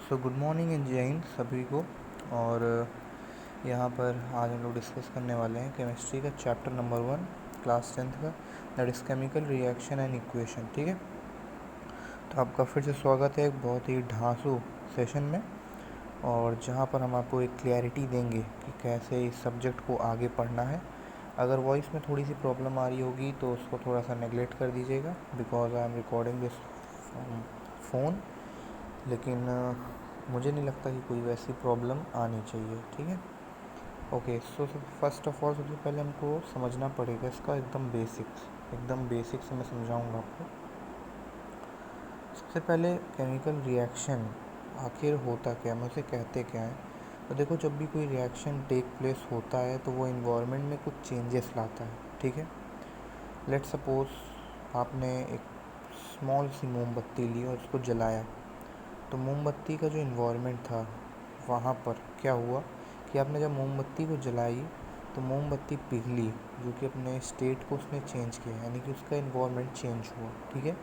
So good morning and जय हिंद सभी को। और यहाँ पर आज हम लोग डिस्कस करने वाले हैं केमिस्ट्री का चैप्टर नंबर 1 क्लास 10th का, that is chemical reaction and equation. ठीक है, तो आपका फिर से स्वागत है एक बहुत ही ढांसू सेशन में, और जहाँ पर हम आपको एक क्लैरिटी देंगे कि कैसे इस सब्जेक्ट को आगे पढ़ना है। अगर वॉइस में थोड़ी सी प्रॉब्लम आ रही होगी तो उसको थोड़ा सा नेगलेक्ट कर दीजिएगा, because I am recording this phone. लेकिन मुझे नहीं लगता कि कोई वैसी प्रॉब्लम आनी चाहिए। ठीक है, okay. So first of all सबसे पहले हमको समझना पड़ेगा इसका एकदम बेसिक्स मैं समझाऊंगा आपको। सबसे पहले केमिकल रिएक्शन आखिर होता क्या है, उसे कहते क्या है। तो देखो, जब भी कोई रिएक्शन टेक प्लेस होता है तो वो इन्वायरमेंट में कुछ चेंजेस लाता है। ठीक है, लेट सपोज आपने एक स्मॉल सी मोमबत्ती ली और उसको जलाया, तो मोमबत्ती का जो इन्वायरमेंट था वहाँ पर क्या हुआ कि आपने जब मोमबत्ती को जलाई तो मोमबत्ती पिघली, जो कि अपने स्टेट को उसने चेंज किया, यानी कि उसका इन्वायरमेंट चेंज हुआ। ठीक है,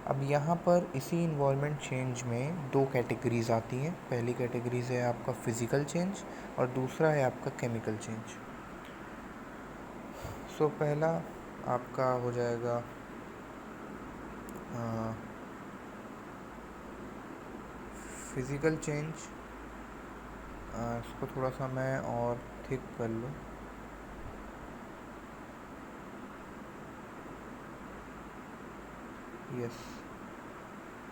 अब यहाँ पर इसी इन्वायरमेंट चेंज में दो कैटेगरीज आती हैं। पहली कैटेगरीज है आपका फिज़िकल चेंज और दूसरा है आपका केमिकल चेंज। सो पहला आपका हो जाएगा फिज़िकल चेंज। इसको थोड़ा सा मैं और थिक कर लूँ। यस,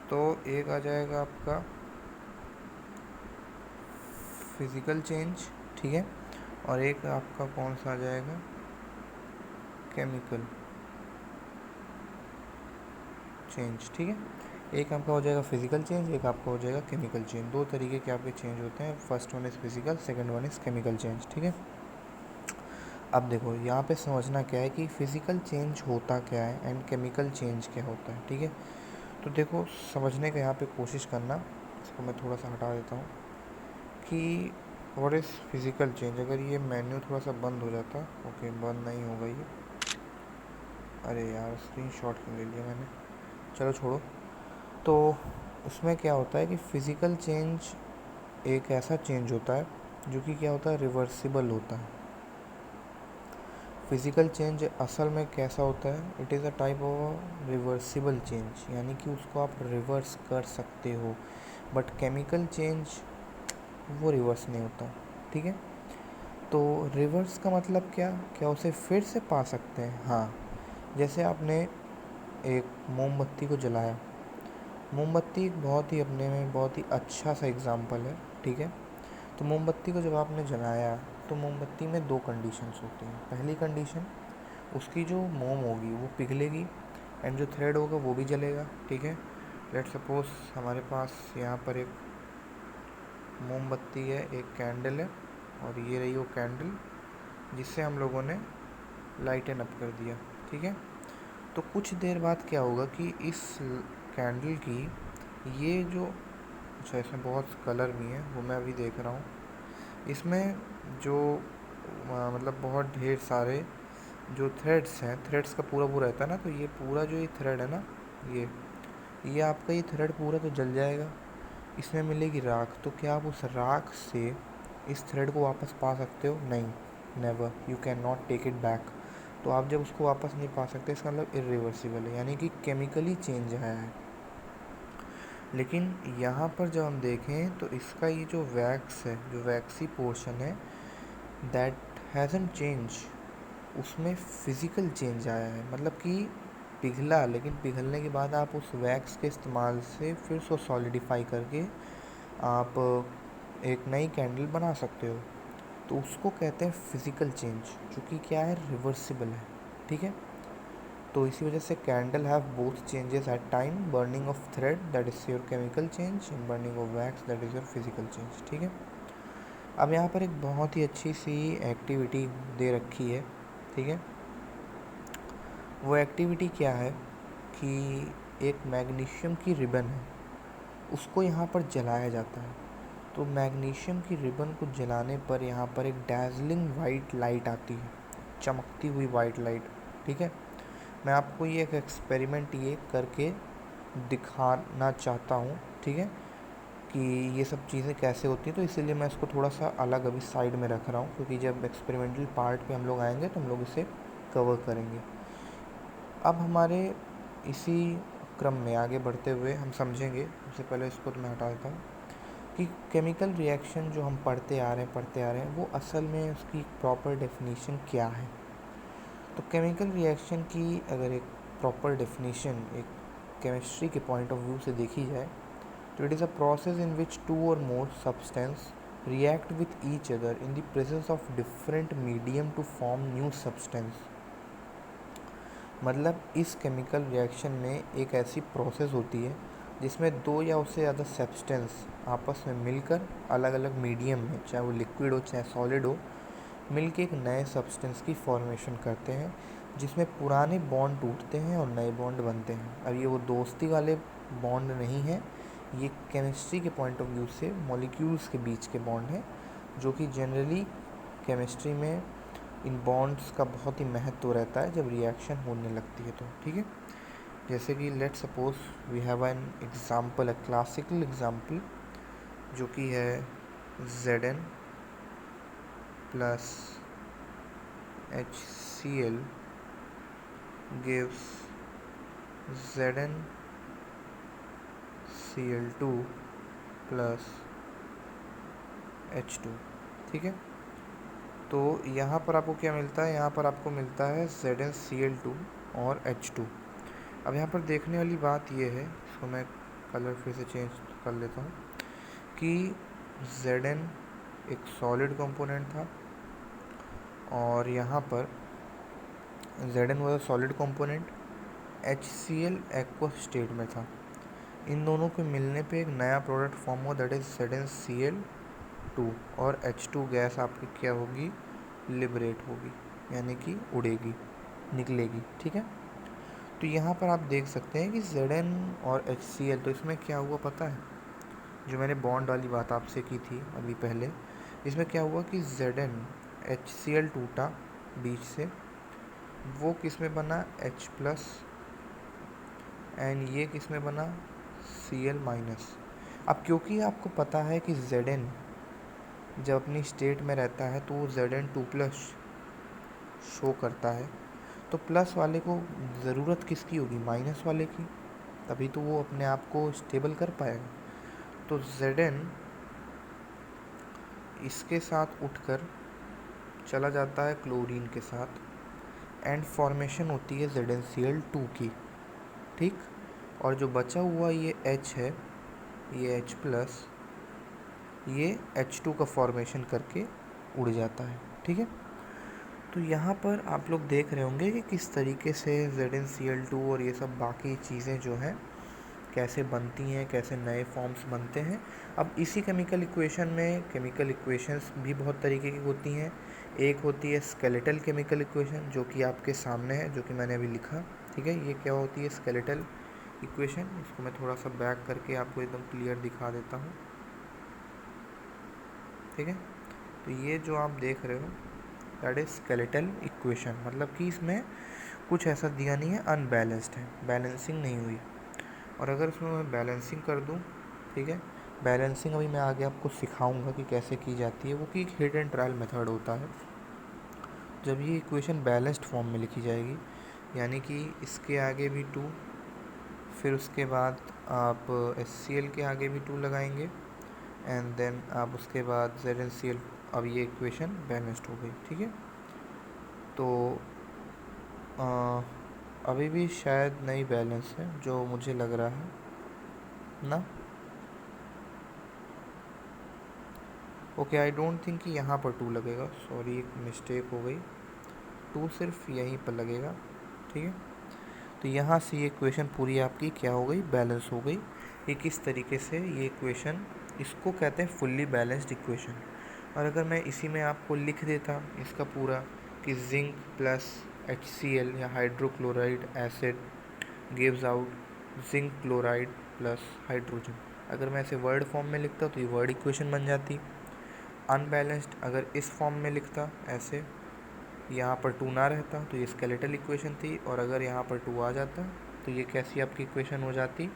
तो एक आ जाएगा आपका फिज़िकल चेंज, ठीक है, और एक आपका कौन सा आ जाएगा, केमिकल चेंज। ठीक है, एक आपका हो जाएगा फिज़िकल चेंज, एक आपका हो जाएगा केमिकल चेंज। दो तरीके के आपके चेंज होते हैं, first one is physical, second one is chemical change. ठीक है, अब देखो यहाँ पे समझना क्या है कि फ़िज़िकल चेंज होता क्या है एंड केमिकल चेंज क्या होता है। ठीक है, तो देखो समझने का यहाँ पे कोशिश करना। इसको मैं थोड़ा सा हटा देता हूँ कि व्हाट इज़ फिज़िकल चेंज। अगर ये मेन्यू थोड़ा सा बंद हो जाता, ओके बंद नहीं होगा ये, अरे यार स्क्रीनशॉट क्यों ले लिया मैंने, चलो छोड़ो। तो उसमें क्या होता है कि फ़िज़िकल चेंज एक ऐसा चेंज होता है जो कि क्या होता है, रिवर्सिबल होता है। फिज़िकल चेंज असल में कैसा होता है, it is a type of reversible change, यानी कि उसको आप रिवर्स कर सकते हो। बट केमिकल चेंज वो रिवर्स नहीं होता। ठीक है, तो रिवर्स का मतलब क्या क्या उसे फिर से पा सकते हैं। हाँ, जैसे आपने एक मोमबत्ती को जलाया, मोमबत्ती एक बहुत ही अपने में बहुत ही अच्छा सा एग्जाम्पल है। ठीक है, तो मोमबत्ती को जब आपने जलाया तो मोमबत्ती में दो कंडीशंस होती हैं। पहली कंडीशन, उसकी जो मोम होगी वो पिघलेगी एंड जो थ्रेड होगा वो भी जलेगा। ठीक है, लेट सपोज हमारे पास यहाँ पर एक मोमबत्ती है, एक कैंडल है, और ये रही वो कैंडल जिससे हम लोगों ने लाइटन अप कर दिया। ठीक है, तो कुछ देर बाद क्या होगा कि इस कैंडल की ये जो, अच्छा इसमें बहुत कलर भी हैं वो मैं अभी देख रहा हूँ, इसमें जो मतलब बहुत ढेर सारे जो थ्रेड्स हैं, थ्रेड्स का पूरा पूरा रहता है ना, तो ये पूरा जो ये थ्रेड है ना, ये आपका ये थ्रेड पूरा तो जल जाएगा, इसमें मिलेगी राख। तो क्या आप उस राख से इस थ्रेड को वापस पा सकते हो? नहीं, never, you can not take it back. तो आप जब उसको वापस नहीं पा सकते, इसका मतलब इरिवर्सिबल है, यानी कि केमिकली चेंज आया है। लेकिन यहाँ पर जब हम देखें तो इसका ये जो वैक्स है, जो वैक्सी पोर्शन है, दैट हैज़न्ट चेंज, उसमें फ़िज़िकल चेंज आया है। मतलब कि पिघला, लेकिन पिघलने के बाद आप उस वैक्स के इस्तेमाल से फिर उसको सॉलिडिफाई करके आप एक नई कैंडल बना सकते हो। तो उसको कहते हैं फिज़िकल चेंज, जो कि क्या है, रिवर्सिबल है। ठीक है, तो इसी वजह से candle have both changes at time, burning of thread that is your chemical change and burning of wax that is your physical change. ठीक है, अब यहाँ पर एक बहुत ही अच्छी सी एक्टिविटी दे रखी है। ठीक है, वो एक्टिविटी क्या है कि एक मैग्नीशियम की रिबन है, उसको यहाँ पर जलाया जाता है। तो मैग्नीशियम की रिबन को जलाने पर यहाँ पर एक डैज़लिंग वाइट लाइट आती है, चमकती हुई वाइट लाइट। ठीक है, मैं आपको ये एक एक्सपेरिमेंट ये करके दिखाना चाहता हूँ। ठीक है, कि ये सब चीज़ें कैसे होती हैं, तो इसीलिए मैं इसको थोड़ा सा अलग अभी साइड में रख रहा हूँ, क्योंकि जब एक्सपेरिमेंटल पार्ट पे हम लोग आएंगे तो हम लोग इसे कवर करेंगे। अब हमारे इसी क्रम में आगे बढ़ते हुए हम समझेंगे, उससे पहले इसको तो मैं हटा देता हूँ, कि केमिकल रिएक्शन जो हम पढ़ते आ रहे हैं वो असल में उसकी प्रॉपर डेफिनेशन क्या है। तो केमिकल रिएक्शन की अगर एक प्रॉपर डेफिनेशन एक केमिस्ट्री के पॉइंट ऑफ व्यू से देखी जाए, तो it is a process in which two or more substance react with each other in the presence of different medium to form new substance. मतलब इस केमिकल रिएक्शन में एक ऐसी प्रोसेस होती है जिसमें दो या उससे ज़्यादा सब्सटेंस आपस में मिलकर अलग अलग मीडियम में, चाहे वो लिक्विड हो चाहे सॉलिड हो, मिलके एक नए सब्सटेंस की फॉर्मेशन करते हैं, जिसमें पुराने बॉन्ड टूटते हैं और नए बॉन्ड बनते हैं। अब ये वो दोस्ती वाले बॉन्ड नहीं है, ये केमिस्ट्री के पॉइंट ऑफ व्यू से मॉलिक्यूल्स के बीच के बॉन्ड हैं, जो कि जनरली केमिस्ट्री में इन बॉन्ड्स का बहुत ही महत्व रहता है जब रिएक्शन होने लगती है तो। ठीक है, जैसे कि let suppose we have an example, a classical example, जो कि है Zn plus HCl gives ZnCl2 plus H2। ठीक है, तो यहाँ पर आपको क्या मिलता है, यहाँ पर आपको मिलता है ZnCl2 और H2। अब यहाँ पर देखने वाली बात यह है, इसको मैं कलर फिर से चेंज कर लेता हूँ, कि Zn एक सॉलिड कंपोनेंट था और यहाँ पर Zn was solid component, HCl aqueous state में था। इन दोनों के मिलने पे एक नया प्रोडक्ट फॉर्म हुआ, दैट इज ZnCl2, और H2 गैस आपकी क्या होगी, लिबरेट होगी, यानी कि उड़ेगी, निकलेगी। ठीक है, तो यहाँ पर आप देख सकते हैं कि Zn और HCl, तो इसमें क्या हुआ पता है, जो मैंने बॉन्ड वाली बात आपसे की थी अभी पहले, इसमें क्या हुआ कि Zn HCl टूटा बीच से, वो किस में बना H प्लस, एंड ये किस में बना Cl माइनस। अब क्योंकि आपको पता है कि Zn जब अपनी स्टेट में रहता है तो वो Zn2 प्लस शो करता है, तो प्लस वाले को ज़रूरत किसकी होगी, माइनस वाले की, तभी तो वो अपने आप को स्टेबल कर पाएगा। तो Zn इसके साथ उठकर चला जाता है क्लोरीन के साथ, एंड फॉर्मेशन होती है ZnCl2 की। ठीक, और जो बचा हुआ ये H है, ये H प्लस, ये H2 का फॉर्मेशन करके उड़ जाता है। ठीक है, तो यहाँ पर आप लोग देख रहे होंगे कि किस तरीके से ZnCl2 और ये सब बाकी चीज़ें जो हैं कैसे बनती हैं, कैसे नए फॉर्म्स बनते हैं। अब इसी केमिकल इक्वेशन में केमिकल इक्वेशंस भी बहुत तरीके की होती हैं। एक होती है स्केलेटल केमिकल इक्वेशन, जो कि आपके सामने है, जो कि मैंने अभी लिखा। ठीक है, ये क्या होती है स्केलेटल इक्वेशन, इसको मैं थोड़ा सा बैक करके आपको एकदम क्लियर दिखा देता हूँ। ठीक है, तो ये जो आप देख रहे हो दैट इज स्केलेटल इक्वेशन, मतलब कि इसमें कुछ ऐसा दिया नहीं है, अनबैलेंस्ड है, बैलेंसिंग नहीं हुई। और अगर इसमें मैं बैलेंसिंग कर दूं, ठीक है, बैलेंसिंग अभी मैं आगे आपको सिखाऊंगा कि कैसे की जाती है, वो कि एक हिट एंड ट्रायल मेथड होता है। जब ये इक्वेशन बैलेंस्ड फॉर्म में लिखी जाएगी, यानी कि इसके आगे भी 2, फिर उसके बाद आप HCl के आगे भी 2 लगाएंगे, एंड देन आप उसके बाद ZnCl, अब ये इक्वेशन बैलेंस्ड हो गई। ठीक है, तो अभी भी शायद नहीं बैलेंस है जो मुझे लग रहा है ना। ओके, आई डोंट थिंक कि यहाँ पर 2 लगेगा, सॉरी एक मिस्टेक हो गई, 2 सिर्फ यहीं पर लगेगा। ठीक है, तो यहाँ से ये इक्वेशन पूरी आपकी क्या हो गई, बैलेंस हो गई। ये किस तरीके से ये इक्वेशन, इसको कहते हैं फुल्ली बैलेंस्ड इक्वेशन। और अगर मैं इसी में आपको लिख देता इसका पूरा, कि जिंक प्लस HCl या hydrochloride acid gives out zinc chloride plus hydrogen, अगर मैं ऐसे वर्ड फॉर्म में लिखता तो ये वर्ड इक्वेशन बन जाती। अनबैलेंस्ड अगर इस फॉर्म में लिखता ऐसे, यहाँ पर 2 ना रहता तो ये स्केलेटल इक्वेशन थी, और अगर यहाँ पर 2 आ जाता तो ये कैसी आपकी इक्वेशन हो जाती,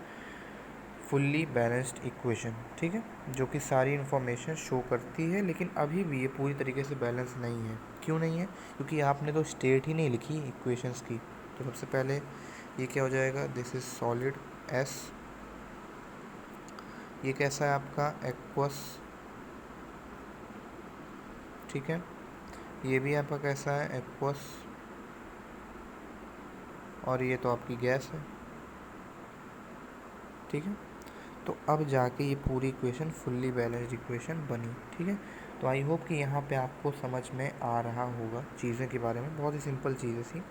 फुल्ली बैलेंस्ड इक्वेशन, ठीक है, जो कि सारी इन्फॉर्मेशन शो करती है, लेकिन अभी भी ये पूरी तरीके से बैलेंस नहीं है। क्यों नहीं है? क्योंकि आपने तो स्टेट ही नहीं लिखी इक्वेशंस की। तो सबसे पहले ये क्या हो जाएगा, दिस इज सॉलिड एस, ये कैसा है आपका एक्वस, ठीक है, ये भी आपका कैसा है एक्वस, और ये तो आपकी गैस है, ठीक है। तो अब जाके ये पूरी इक्वेशन फुल्ली बैलेंस्ड इक्वेशन बनी, ठीक है। तो आई होप कि यहाँ पे आपको समझ में आ रहा होगा चीज़ें के बारे में, बहुत ही सिंपल चीज़ें थी।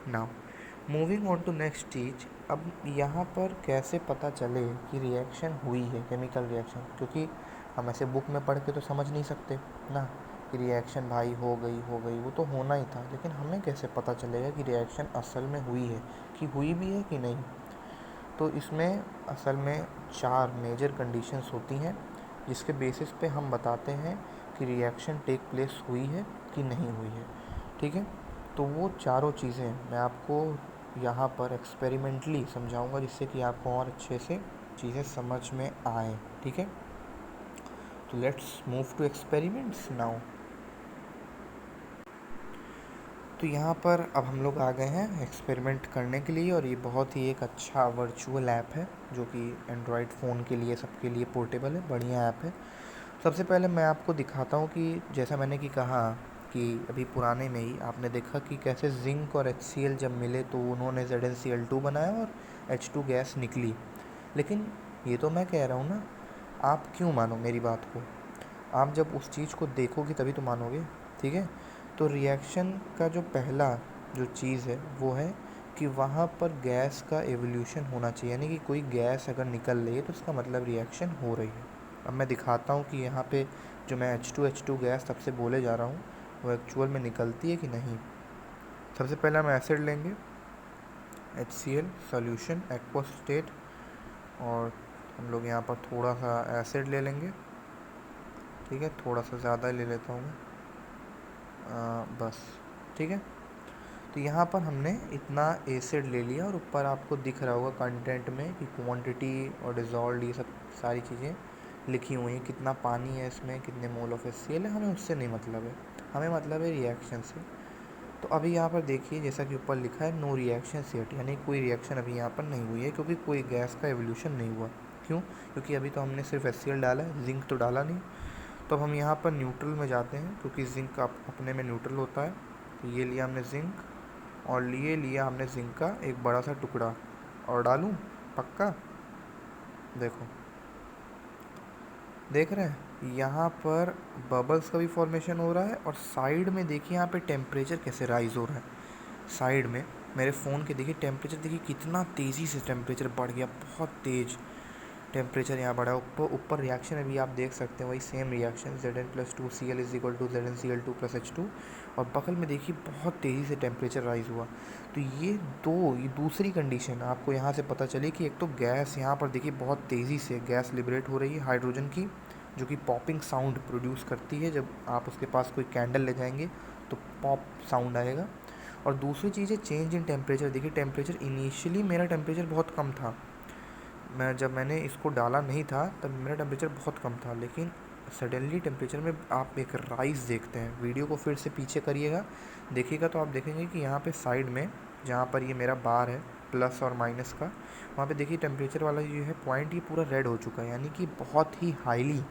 Now moving on to next चीज, अब यहाँ पर कैसे पता चले कि रिएक्शन हुई है, केमिकल रिएक्शन, क्योंकि हम ऐसे बुक में पढ़ के तो समझ नहीं सकते ना कि रिएक्शन भाई हो गई, वो तो होना ही था, लेकिन हमें कैसे पता चलेगा कि रिएक्शन असल में हुई है, कि हुई भी है कि नहीं। तो इसमें असल में 4 मेजर कंडीशंस होती हैं जिसके बेसिस पे हम बताते हैं कि रिएक्शन टेक प्लेस हुई है कि नहीं हुई है, ठीक है। तो वो चारों चीज़ें मैं आपको यहाँ पर एक्सपेरिमेंटली समझाऊंगा, जिससे कि आपको और अच्छे से चीज़ें समझ में आए, ठीक है। तो let's move to experiments now. तो यहाँ पर अब हम लोग आ गए हैं एक्सपेरिमेंट करने के लिए, और ये बहुत ही एक अच्छा वर्चुअल ऐप है जो कि एंड्रॉयड फ़ोन के लिए, सबके लिए पोर्टेबल है, बढ़िया ऐप है। सबसे पहले मैं आपको दिखाता हूँ कि जैसा मैंने कि कहा कि अभी पुराने में ही आपने देखा कि कैसे जिंक और HCl जब मिले तो उन्होंने ZnCl2 बनाया और H2 गैस निकली। लेकिन ये तो मैं कह रहा हूँ ना, आप क्यों मानो मेरी बात को, आप जब उस चीज़ को देखोगे तभी तो मानोगे, ठीक है। तो रिएक्शन का जो पहला जो चीज़ है वो है कि वहाँ पर गैस का एवोल्यूशन होना चाहिए, यानी कि कोई गैस अगर निकल रही है तो इसका मतलब रिएक्शन हो रही है। अब मैं दिखाता हूँ कि यहाँ पे जो मैं H2 गैस तब से बोले जा रहा हूँ वो एक्चुअल में निकलती है कि नहीं। सबसे पहले हम एसिड लेंगे, HCl सॉल्यूशन एक्वा स्टेट, और हम लोग यहाँ पर थोड़ा सा एसिड ले लेंगे, ठीक है, थोड़ा सा ज़्यादा ले लेता हूँ मैं, बस, ठीक है। तो यहाँ पर हमने इतना एसिड ले लिया और ऊपर आपको दिख रहा होगा कंटेंट में कि क्वांटिटी और डिज़ोल्व, ये सब सारी चीज़ें लिखी हुई हैं, कितना पानी है इसमें, कितने मोल ऑफ HCl है, हमें उससे नहीं मतलब है, हमें मतलब है रिएक्शन से। तो अभी यहाँ पर देखिए जैसा कि ऊपर लिखा है नो रिएक्शन सेट, यानी कोई रिएक्शन अभी यहाँ पर नहीं हुई है, क्योंकि कोई गैस का एवोल्यूशन नहीं हुआ। क्यों? क्योंकि अभी तो हमने सिर्फ HCl डाला है, जिंक तो डाला नहीं। तो अब हम यहाँ पर न्यूट्रल में जाते हैं, क्योंकि जिंक अपने में न्यूट्रल होता है। तो ये लिया हमने जिंक, और लिया हमने जिंक का एक बड़ा सा टुकड़ा, और डालूं पक्का, देखो, देख रहे हैं यहाँ पर बबल्स का भी फॉर्मेशन हो रहा है, और साइड में देखिए यहाँ पे टेम्परेचर कैसे राइज हो रहा है। साइड में मेरे फ़ोन के देखिए टेम्परेचर, देखिए कितना तेज़ी से टेम्परेचर बढ़ गया, बहुत तेज़ टेम्परेचर यहाँ बढ़ा। ऊपर रिएक्शन अभी आप देख सकते हैं, वही same reaction Zn+2Cl is equal to ZnCl2+H2, और बगल में देखिए बहुत तेज़ी से टेम्परेचर राइज हुआ। तो ये दूसरी कंडीशन आपको यहाँ से पता चली कि एक तो गैस यहाँ पर देखिए बहुत तेज़ी से गैस लिबरेट हो रही है हाइड्रोजन की, जो कि पॉपिंग साउंड प्रोड्यूस करती है। जब आप उसके पास कोई कैंडल ले जाएंगे तो पॉप साउंड आएगा। और दूसरी चीज़ है चेंज इन टेम्परेचर। देखिए टेम्परेचर इनिशियली मेरा टेम्परेचर बहुत कम था, जब मैंने इसको डाला नहीं था तब मेरा टेम्परेचर बहुत कम था, लेकिन सडनली टेम्परेचर में आप एक राइज देखते हैं। वीडियो को फिर से पीछे करिएगा, देखिएगा तो आप देखेंगे कि यहाँ पे साइड में जहाँ पर ये मेरा बार है प्लस और माइनस का, वहाँ पे देखिए टेम्परेचर वाला जो है पॉइंट, ये पूरा रेड हो चुका है, यानी कि बहुत ही हाईली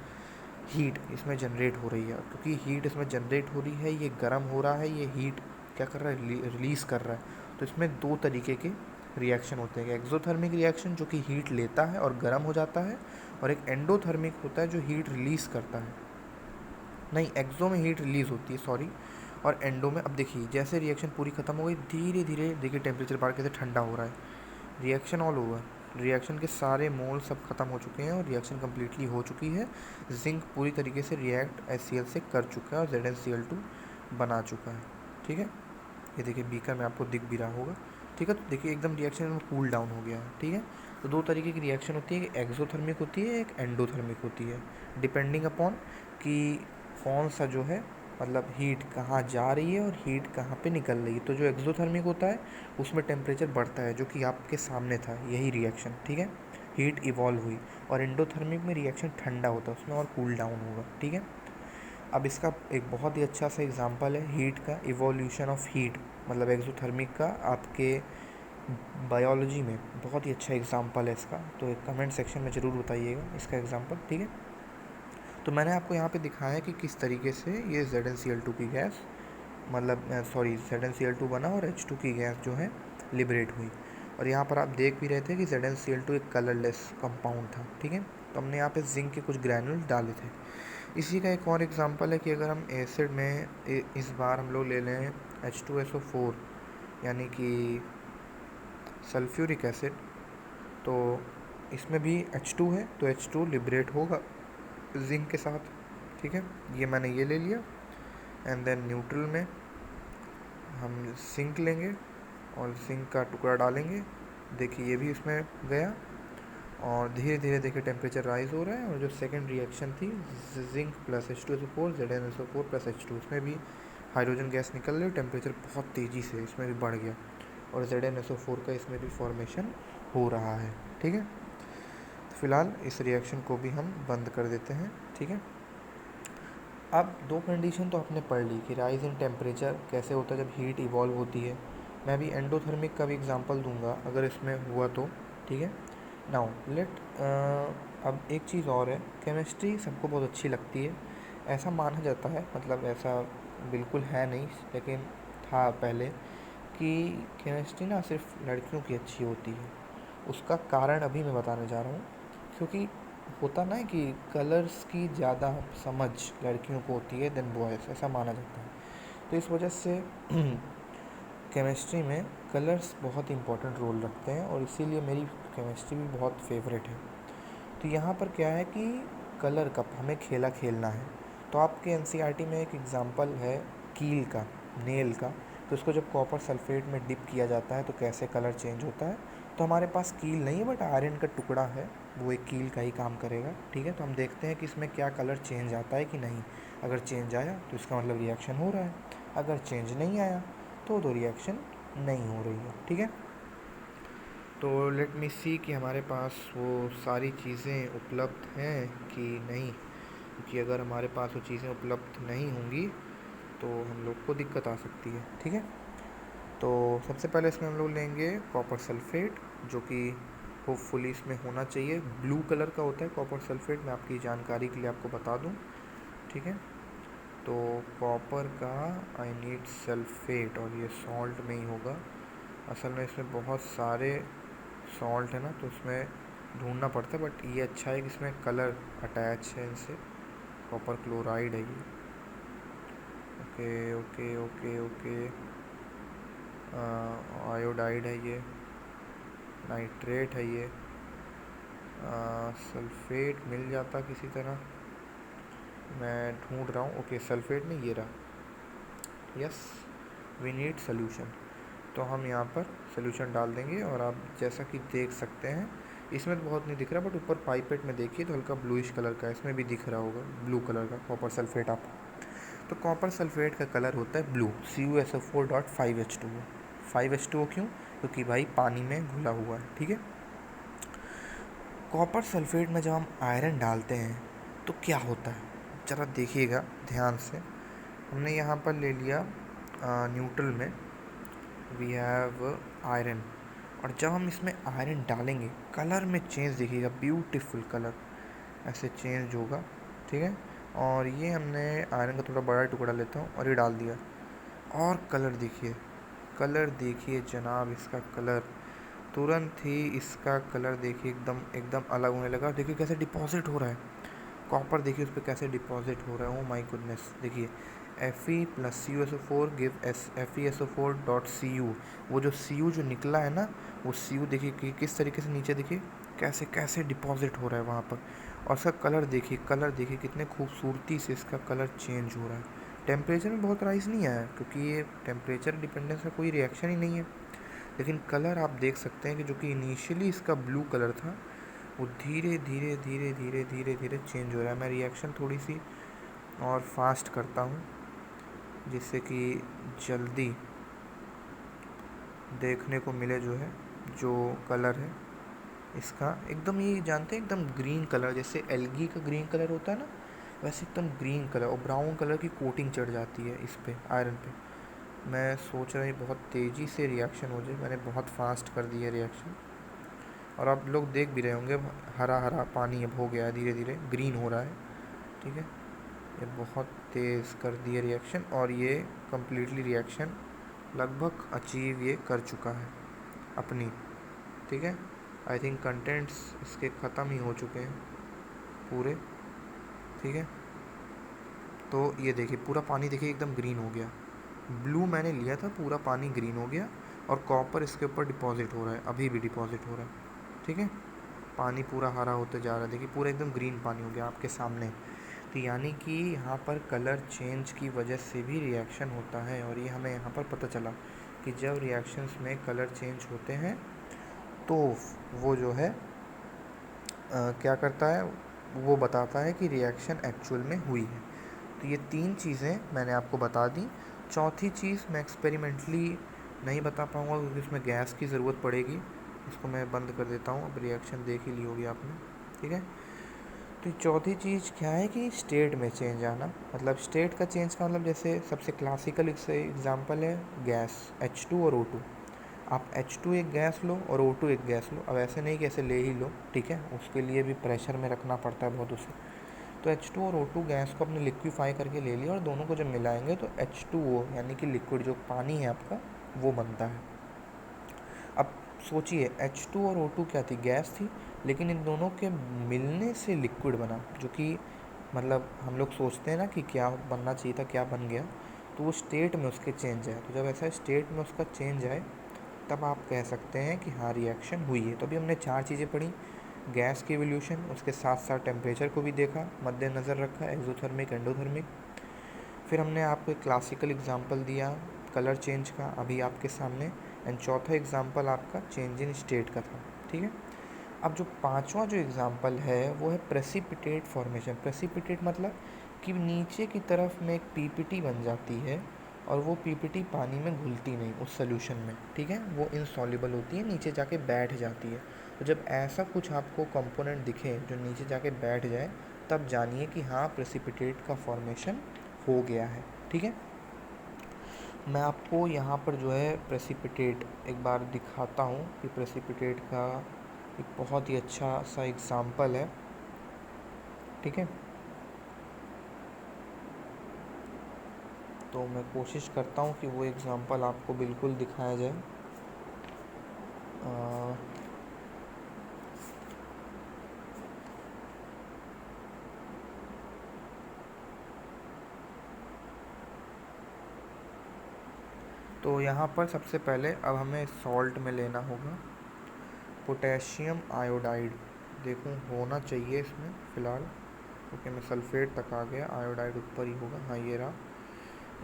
हीट इसमें जनरेट हो रही है। क्योंकि हीट इसमें जनरेट हो रही है, ये गर्म हो रहा है, ये हीट क्या कर रहा है, रिलीज़ कर रहा है। तो इसमें 2 तरीके के रिएक्शन होते हैं, एक्सोथर्मिक रिएक्शन जो कि हीट लेता है और गर्म हो जाता है, और एक एंडोथर्मिक होता है जो हीट रिलीज़ करता है। नहीं, एक्सो में हीट रिलीज़ होती है, सॉरी, और एंडो में। अब देखिए जैसे रिएक्शन पूरी ख़त्म हो गई, धीरे धीरे देखिए टेम्परेचर बढ़ के से ठंडा हो रहा है। रिएक्शन ऑल ओवर, रिएक्शन के सारे मोल सब ख़त्म हो चुके हैं और रिएक्शन कम्प्लीटली हो चुकी है। जिंक पूरी तरीके से रिएक्ट HCl से कर चुका है और ZnCl2 बना चुका है, ठीक है। ये देखिए बीकर में आपको दिख भी रहा होगा, ठीक है। तो देखिए एकदम रिएक्शन में कूल डाउन हो गया है, ठीक है। तो 2 तरीके की रिएक्शन होती है, एक एक्सोथर्मिक होती है, एक एंडोथर्मिक होती है, डिपेंडिंग अपॉन कि कौन सा जो है, मतलब हीट कहाँ जा रही है और हीट कहाँ पे निकल रही है। तो जो एक्सोथर्मिक होता है उसमें टेम्परेचर बढ़ता है, जो कि आपके सामने था यही रिएक्शन, ठीक है। हीट इवॉल्व हुई, और एंडोथर्मिक में रिएक्शन ठंडा होता है, उसमें और कूल डाउन होगा, ठीक है। अब इसका एक बहुत ही अच्छा सा एग्जांपल है हीट का, इवोल्यूशन ऑफ हीट, मतलब एक्सोथर्मिक का आपके बायोलॉजी में बहुत ही अच्छा एग्जांपल है इसका, तो एक कमेंट सेक्शन में ज़रूर बताइएगा इसका एग्जांपल, ठीक है। तो मैंने आपको यहाँ पे दिखाया है कि किस तरीके से ये ZnCl2 की गैस, मतलब सॉरी ZnCl2 बना और H2 की गैस जो है लिबरेट हुई। और यहाँ पर आप देख भी रहे थे कि ZnCl2 एक कलरलेस कंपाउंड था, ठीक है। तो हमने यहाँ पे जिंक के कुछ ग्रैन्यूल डाले थे। इसी का एक और एग्जांपल है कि अगर हम एसिड में इस बार हम लोग ले लें H2SO4 यानी कि सल्फ्यूरिक एसिड, तो इसमें भी H2 है, तो H2 लिबरेट होगा जिंक के साथ, ठीक है। ये मैंने ये ले लिया। एंड देन न्यूट्रल में हम जिंक लेंगे और जिंक का टुकड़ा डालेंगे, देखिए ये भी इसमें गया, और धीरे धीरे देखिए टेम्परेचर राइज हो रहा है। और जो सेकंड रिएक्शन थी zinc plus H2SO4 ZnSO4 plus H2, उसमें भी हाइड्रोजन गैस निकल रही है, टेम्परेचर बहुत तेज़ी से इसमें भी बढ़ गया, और ZnSO4 का इसमें भी फॉर्मेशन हो रहा है, ठीक है। तो फिलहाल इस रिएक्शन को भी हम बंद कर देते हैं, ठीक है। अब दो कंडीशन तो आपने पढ़ ली कि राइज इन टेम्परेचर कैसे होता है जब हीट इवॉल्व होती है। मैं अभी एंडोथर्मिक का भी एग्जांपल दूंगा अगर इसमें हुआ तो, ठीक है। नाउ लेट अब एक चीज़ और है, केमिस्ट्री सबको बहुत अच्छी लगती है, ऐसा माना जाता है, मतलब ऐसा बिल्कुल है नहीं लेकिन था पहले, कि केमिस्ट्री ना सिर्फ लड़कियों की अच्छी होती है। उसका कारण अभी मैं बताने जा रहा हूँ, क्योंकि होता ना है कि कलर्स की ज़्यादा समझ लड़कियों को होती है देन बॉयज़, ऐसा माना जाता है। तो इस वजह से केमिस्ट्री में कलर्स बहुत इंपॉर्टेंट रोल रखते हैं, और इसीलिए मेरी केमिस्ट्री भी बहुत फेवरेट है। तो यहाँ पर क्या है कि कलर का हमें खेला खेलना है। तो आपके एनसीईआरटी में एक एग्जांपल है कील का, नेल का, तो उसको जब कॉपर सल्फेट में डिप किया जाता है तो कैसे कलर चेंज होता है। तो हमारे पास कील नहीं है बट आयरन का टुकड़ा है, वो एक कील का ही काम करेगा, ठीक है। तो हम देखते हैं कि इसमें क्या कलर चेंज आता है कि नहीं। अगर चेंज आया तो इसका मतलब रिएक्शन हो रहा है, अगर चेंज नहीं आया तो रिएक्शन नहीं हो रही है, ठीक है। तो लेट मी सी कि हमारे पास वो सारी चीज़ें उपलब्ध हैं कि नहीं, क्योंकि अगर हमारे पास वो चीज़ें उपलब्ध नहीं होंगी तो हम लोग को दिक्कत आ सकती है, ठीक है। तो सबसे पहले इसमें हम लोग लेंगे कॉपर सल्फेट, जो कि होपफुली इसमें होना चाहिए, ब्लू कलर का होता है कॉपर सल्फेट, मैं आपकी जानकारी के लिए आपको बता दूं, ठीक है। तो कॉपर का आई नीड सल्फेट, और ये सॉल्ट में ही होगा, असल में इसमें बहुत सारे सॉल्ट है ना, तो उसमें ढूंढना पड़ता है, बट ये अच्छा है कि इसमें कलर अटैच है इनसे, कॉपर क्लोराइड है ये, okay okay okay okay, iodide है ये, नाइट्रेट है ये, सल्फेट मिल जाता किसी तरह, मैं ढूंढ रहा हूँ, ओके सल्फेट में ये रहा, यस वी नीड सोल्यूशन। तो हम यहाँ पर सोल्यूशन डाल देंगे, और आप जैसा कि देख सकते हैं इसमें तो बहुत नहीं दिख रहा, बट ऊपर पाइपेट में देखिए तो हल्का ब्लूइश कलर का, इसमें भी दिख रहा होगा ब्लू कलर का कॉपर सल्फेट आप। तो कॉपर सल्फेट का कलर होता है ब्लू, CuSO4.5H2O। 5H2O क्यों? क्योंकि भाई पानी में घुला हुआ है, ठीक है। कॉपर सल्फेट में जब हम आयरन डालते हैं तो क्या होता है, ज़रा देखिएगा ध्यान से। हमने यहाँ पर ले लिया न्यूट्रल में वी हैव आयरन, और जब हम इसमें आयरन डालेंगे कलर में चेंज देखिएगा, ब्यूटीफुल कलर ऐसे चेंज होगा, ठीक है। और ये हमने आयरन का थोड़ा बड़ा टुकड़ा लेता हूँ और ये डाल दिया, और कलर देखिए, कलर देखिए जनाब, इसका कलर तुरंत ही, इसका कलर देखिए एकदम एकदम अलग होने लगा। देखिए कैसे डिपॉजिट हो रहा है कॉपर, देखिए उस पर कैसे डिपॉजिट हो रहा है, ओ माय गुडनेस। देखिए Fe plus CuSO4 give FeSO4.Cu, वो जो Cu जो निकला है ना, वो Cu देखिए कि किस तरीके से नीचे देखिए कैसे कैसे डिपॉजिट हो रहा है वहाँ पर। और इसका कलर देखिए कितने खूबसूरती से इसका कलर चेंज हो रहा है। टेम्परेचर में बहुत राइज नहीं आया क्योंकि ये टेम्परेचर डिपेंडेंस का कोई रिएक्शन ही नहीं है, लेकिन कलर आप देख सकते हैं कि जो कि इनिशियली इसका ब्लू कलर था वो धीरे धीरे धीरे धीरे धीरे धीरे चेंज हो रहा है। मैं रिएक्शन थोड़ी सी और फास्ट करता हूँ जिससे कि जल्दी देखने को मिले जो है जो कलर है, इसका एकदम, ये जानते हैं एकदम ग्रीन कलर, जैसे एल्गी का ग्रीन कलर होता है ना, वैसे एकदम ग्रीन कलर और ब्राउन कलर की कोटिंग चढ़ जाती है इस पे, आयरन पे। मैं सोच रहा हूँ बहुत तेज़ी से रिएक्शन हो जाए, मैंने बहुत फास्ट कर दिया रिएक्शन। और आप लोग देख भी रहे होंगे, हरा हरा पानी अब हो गया है, धीरे धीरे ग्रीन हो रहा है। ठीक है, ये बहुत तेज़ कर दिया रिएक्शन, और ये कम्प्लीटली रिएक्शन लगभग अचीव ये कर चुका है अपनी। ठीक है, आई थिंक कंटेंट्स इसके ख़त्म ही हो चुके हैं पूरे। ठीक है, तो ये देखिए पूरा पानी देखिए एकदम ग्रीन हो गया। ब्लू मैंने लिया था, पूरा पानी ग्रीन हो गया, और कॉपर इसके ऊपर डिपॉजिट हो रहा है, अभी भी डिपॉजिट हो रहा है। ठीक है, पानी पूरा हरा होते जा रहा है, देखिए पूरा एकदम ग्रीन पानी हो गया आपके सामने। तो यानी कि यहाँ पर कलर चेंज की वजह से भी रिएक्शन होता है, और ये हमें यहाँ पर पता चला कि जब रिएक्शंस में कलर चेंज होते हैं तो वो जो है क्या करता है, वो बताता है कि रिएक्शन एक्चुअल में हुई है। तो ये 3 चीज़ें मैंने आपको बता दी। चौथी चीज़ मैं एक्सपेरिमेंटली नहीं बता पाऊँगा क्योंकि उसमें गैस की ज़रूरत पड़ेगी। इसको मैं बंद कर देता हूँ, अब रिएक्शन देख ही ली होगी आपने। ठीक है, तो चौथी चीज़ क्या है कि स्टेट में चेंज आना। मतलब स्टेट का चेंज का मतलब, जैसे सबसे क्लासिकल एग्जांपल है गैस H2 और O2। आप H2 एक गैस लो और O2 एक गैस लो। अब ऐसे नहीं कि ऐसे ले ही लो, ठीक है, उसके लिए भी प्रेशर में रखना पड़ता है बहुत उसे। तो H2 और O2 गैस को आपने लिक्विफाई करके ले लिया, और दोनों को जब मिलाएंगे तो H2O यानी कि लिक्विड जो पानी है आपका, वो बनता है। अब सोचिए H2 और O2 क्या थी, गैस थी, लेकिन इन दोनों के मिलने से लिक्विड बना, जो कि मतलब हम लोग सोचते हैं ना कि क्या बनना चाहिए था, क्या बन गया। तो वो स्टेट में उसके चेंज आए, तो जब ऐसा स्टेट में उसका चेंज आए तब आप कह सकते हैं कि हाँ रिएक्शन हुई है। तो अभी हमने 4 चीज़ें पढ़ी, गैस की एवोल्यूशन, उसके साथ साथ टेम्परेचर को भी देखा, मद्देनज़र रखा, एक्सोथर्मिक एंडोथर्मिक। फिर हमने आपको एक क्लासिकल एग्जांपल दिया कलर चेंज का अभी आपके सामने, एंड चौथा एग्जांपल आपका चेंज इन स्टेट का था। ठीक है, अब जो पांचवा जो एग्जांपल है वो है प्रेसिपिटेट फॉर्मेशन। प्रेसिपिटेट मतलब कि नीचे की तरफ में एक पीपीटी बन जाती है, और वो पीपीटी पानी में घुलती नहीं उस सोल्यूशन में। ठीक है, वो इनसॉल्युबल होती है, नीचे जाके बैठ जाती है। तो जब ऐसा कुछ आपको कंपोनेंट दिखे जो नीचे जाके बैठ जाए, तब जानिए कि हाँ प्रेसिपिटेट का फॉर्मेशन हो गया है। ठीक है, मैं आपको यहाँ पर जो है प्रेसिपिटेट एक बार दिखाता हूँ कि प्रेसिपिटेट का एक बहुत ही अच्छा सा एग्जाम्पल है। ठीक है, तो मैं कोशिश करता हूँ कि वो एग्जाम्पल आपको बिल्कुल दिखाया जाए। अ, तो यहाँ पर सबसे पहले अब हमें सॉल्ट में लेना होगा पोटेशियम आयोडाइड। देखूँ होना चाहिए इसमें फ़िलहाल, क्योंकि मैं सल्फेट तक आ गया, आयोडाइड ऊपर ही होगा। हाँ ये रहा,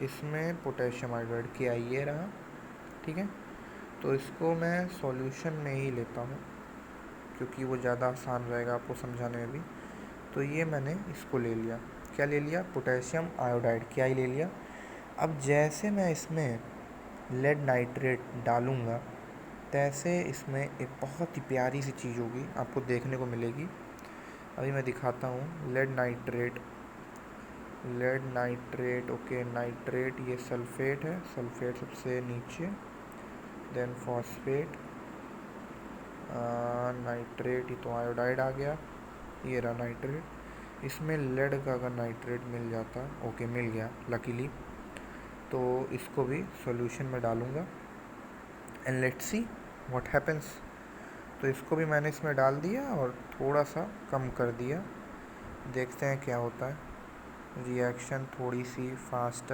इसमें पोटेशियम आयोडाइड किया ये रहा। ठीक है, तो इसको मैं सॉल्यूशन में ही लेता हूँ क्योंकि वो ज़्यादा आसान रहेगा आपको समझाने में भी। तो ये मैंने इसको ले लिया, क्या ले लिया, पोटेशियम आयोडाइड, क्या ही ले लिया। अब जैसे मैं इसमें लेड नाइट्रेट डालूँगा, तैसे इसमें एक बहुत ही प्यारी सी चीज़ होगी आपको देखने को मिलेगी। अभी मैं दिखाता हूँ, lead nitrate, lead nitrate, okay nitrate, ये सल्फेट है, सल्फेट सबसे नीचे, देन फॉस्फेट, नाइट्रेट, ये तो आयोडाइड आ गया, ये रहा नाइट्रेट। इसमें लेड का अगर नाइट्रेट मिल जाता, ओके मिल गया लकीली, तो इसको भी सॉल्यूशन में डालूँगा, and let's see what happens. तो इसको भी मैंने इसमें डाल दिया और थोड़ा सा कम कर दिया, देखते हैं क्या होता है। रिएक्शन थोड़ी सी फास्ट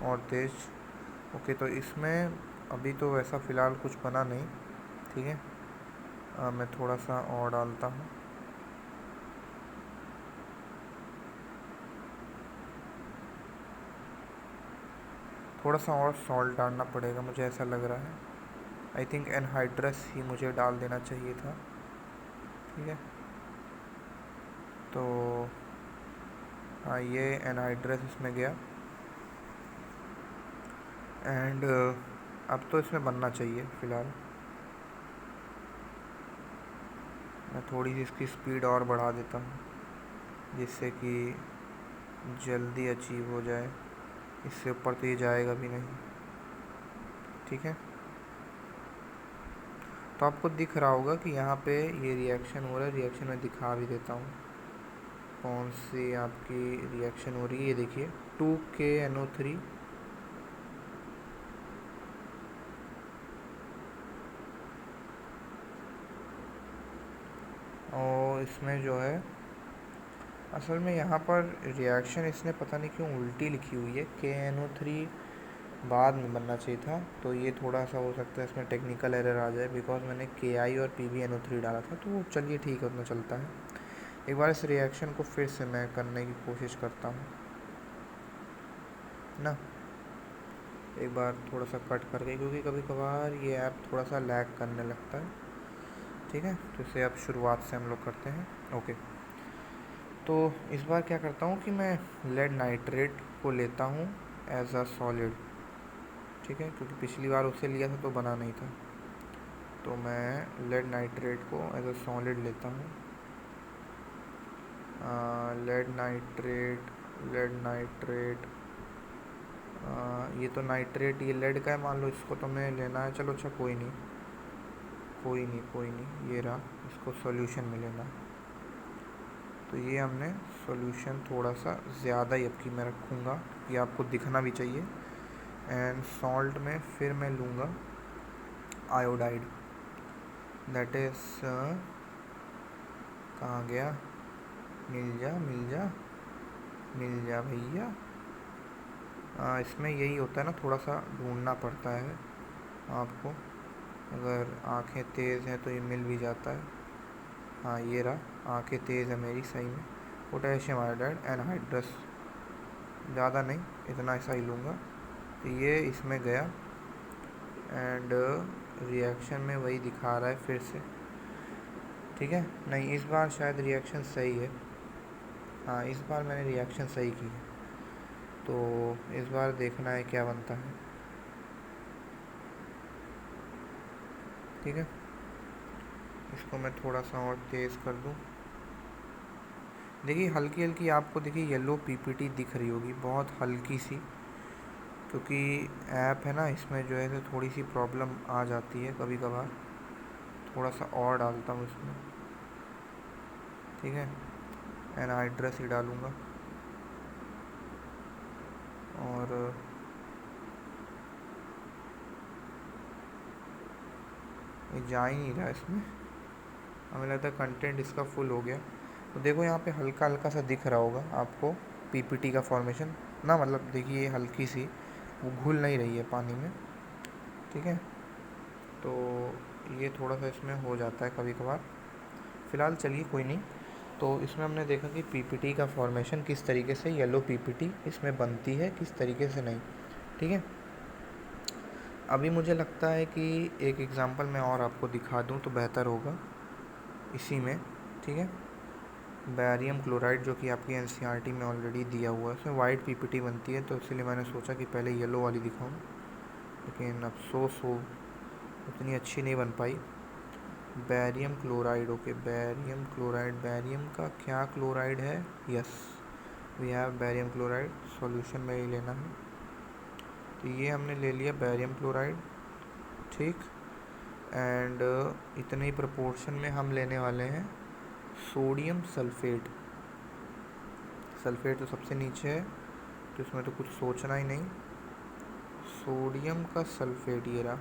और तेज़। ओके, तो इसमें अभी तो वैसा फ़िलहाल कुछ बना नहीं। ठीक है, मैं थोड़ा सा और डालता हूँ। थोड़ा सा और सॉल्ट डालना पड़ेगा मुझे ऐसा लग रहा है। आई थिंक एनहाइड्रस ही मुझे डाल देना चाहिए था। ठीक है, तो हाँ ये एनहाइड्रस इसमें गया, एंड अब तो इसमें बनना चाहिए फ़िलहाल। थोड़ी सी इसकी स्पीड और बढ़ा देता हूँ जिससे कि जल्दी अचीव हो जाए। इससे ऊपर तो ये जाएगा भी नहीं। ठीक है, तो आपको दिख रहा होगा कि यहाँ पे ये रिएक्शन हो रहा है। रिएक्शन मैं दिखा भी देता हूँ कौन सी आपकी रिएक्शन हो रही है। ये देखिए 2KNO3 और इसमें जो है असल में यहाँ पर रिएक्शन इसने पता नहीं क्यों उल्टी लिखी हुई है। KNO3 बाद में बनना चाहिए था, तो ये थोड़ा सा हो सकता है इसमें टेक्निकल एरर आ जाए, बिकॉज मैंने KI और PbNO3 डाला था। तो चलिए ठीक है, उतना चलता है। एक बार इस रिएक्शन को फिर से मैं करने की कोशिश करता हूँ ना, एक बार थोड़ा सा कट करके, क्योंकि कभी कभार ये ऐप थोड़ा सा लैग करने लगता है। ठीक है, तो इसे अब शुरुआत से हम लोग करते हैं। ओके, तो इस बार क्या करता हूँ कि मैं लेड नाइट्रेट को लेता हूँ एज अ सॉलिड। ठीक है, क्योंकि पिछली बार उससे लिया था तो बना नहीं था, तो मैं लेड नाइट्रेट को एज अ सॉलिड लेता हूँ। लेड नाइट्रेट, लेड नाइट्रेट, ये तो नाइट्रेट, ये लेड का है मान लो, इसको तो मैं लेना है। चलो अच्छा, कोई नहीं कोई नहीं कोई नहीं, ये रहा, इसको सॉल्यूशन में लेना। तो ये हमने सॉल्यूशन थोड़ा सा ज़्यादा ही अब की मैं रखूँगा, ये आपको दिखना भी चाहिए। एंड सॉल्ट में फिर मैं लूँगा आयोडाइड, दैट इज़ कहाँ गया, मिल जा मिल जा मिल जा भैया। इसमें यही होता है ना, थोड़ा सा ढूंढना पड़ता है आपको। अगर आंखें तेज़ हैं तो ये मिल भी जाता है। हाँ, ये रहा, आंखें तेज़ है मेरी सही में। पोटेशियम आयोडाइड एनहाइड्रस, ज़्यादा नहीं, इतना ऐसा ही लूँगा। तो ये इसमें गया एंड रिएक्शन में वही दिखा रहा है फिर से। ठीक है, नहीं इस बार शायद रिएक्शन सही है। हाँ, इस बार मैंने रिएक्शन सही की है, तो इस बार देखना है क्या बनता है। ठीक है, इसको मैं थोड़ा सा और तेज़ कर दूँ। देखिए हल्की हल्की आपको देखिए येलो पीपीटी दिख रही होगी, बहुत हल्की सी, क्योंकि ऐप है ना, इसमें जो है थोड़ी सी प्रॉब्लम आ जाती है कभी कभार। थोड़ा सा और डालता हूँ इसमें। ठीक है, एनहाइड्रस ही डालूँगा। और ये जा ही नहीं रहा इसमें, हमें लगता है कंटेंट इसका फुल हो गया। तो देखो यहाँ पे हल्का हल्का सा दिख रहा होगा आपको पीपीटी का फॉर्मेशन ना, मतलब देखिए ये हल्की सी, वो घुल नहीं रही है पानी में। ठीक है, तो ये थोड़ा सा इसमें हो जाता है कभी कभार। फ़िलहाल चलिए कोई नहीं। तो इसमें हमने देखा कि पीपीटी का फॉर्मेशन किस तरीके से, येलो पीपीटी इसमें बनती है, किस तरीके से नहीं। ठीक है, अभी मुझे लगता है कि एक एग्ज़ाम्पल मैं और आपको दिखा दूं तो बेहतर होगा इसी में। ठीक है, बैरियम क्लोराइड जो कि आपकी एनसीईआरटी में ऑलरेडी दिया हुआ है, उसमें वाइट पीपीटी बनती है, तो इसलिए मैंने सोचा कि पहले येलो वाली दिखाऊं, लेकिन अफसोस हो उतनी अच्छी नहीं बन पाई। Barium chloride, okay, barium chloride, barium का क्या क्लोराइड है, yes we have barium chloride, solution में ही लेना है। तो ये हमने ले लिया बैरियम क्लोराइड। ठीक, एंड इतने ही प्रोपोर्शन में हम लेने वाले हैं सोडियम सल्फेट। सल्फेट तो सबसे नीचे है, तो इसमें तो कुछ सोचना ही नहीं। सोडियम का सल्फेट ये रहा,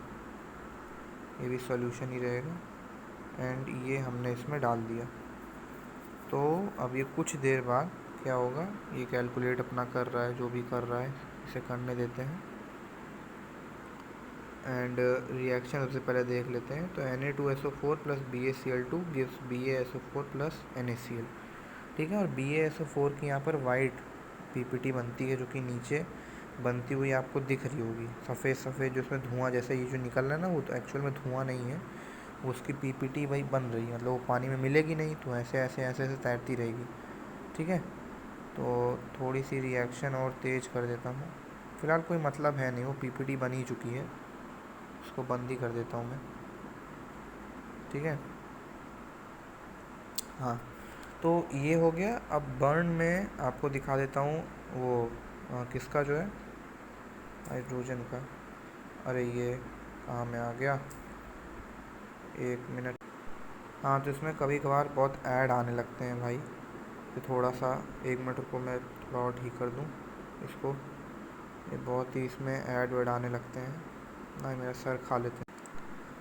ये भी सॉल्यूशन ही रहेगा। एंड ये हमने इसमें डाल दिया। तो अब ये कुछ देर बाद क्या होगा, ये कैलकुलेट अपना कर रहा है, जो भी कर रहा है इसे करने देते हैं। एंड रिएक्शन सबसे पहले देख लेते हैं। तो Na2SO4 plus BaCl2 gives BaSO4 plus NaCl। ठीक है, और BaSO4 की यहाँ पर वाइट पीपीटी बनती है, जो कि नीचे बनती हुई आपको दिख रही होगी, सफ़ेद सफ़ेद, जो उसमें धुआं जैसे ये जो निकल रहा है ना, वो तो एक्चुअल में धुआं नहीं है, उसकी पीपीटी भाई बन रही है, मतलब वो पानी में मिलेगी नहीं, तो ऐसे ऐसे ऐसे ऐसे तैरती रहेगी। ठीक है, तो थोड़ी सी रिएक्शन और तेज़ कर देता हूँ। फ़िलहाल कोई मतलब है नहीं, वो पीपीटी बन ही चुकी है, उसको बंद ही कर देता हूँ मैं। ठीक है, हाँ, तो ये हो गया। अब बर्न में आपको दिखा देता हूँ वो किसका जो है, हाइड्रोजन का। अरे ये कहाँ में आ गया, एक मिनट। हाँ, तो इसमें कभी कभार बहुत ऐड आने लगते हैं भाई, तो थोड़ा सा 1 मिनट रुको, मैं थोड़ा और ठीक कर दूँ इसको। ये बहुत ही इसमें ऐड वैड आने लगते हैं ना, मेरा सर खा लेते हैं।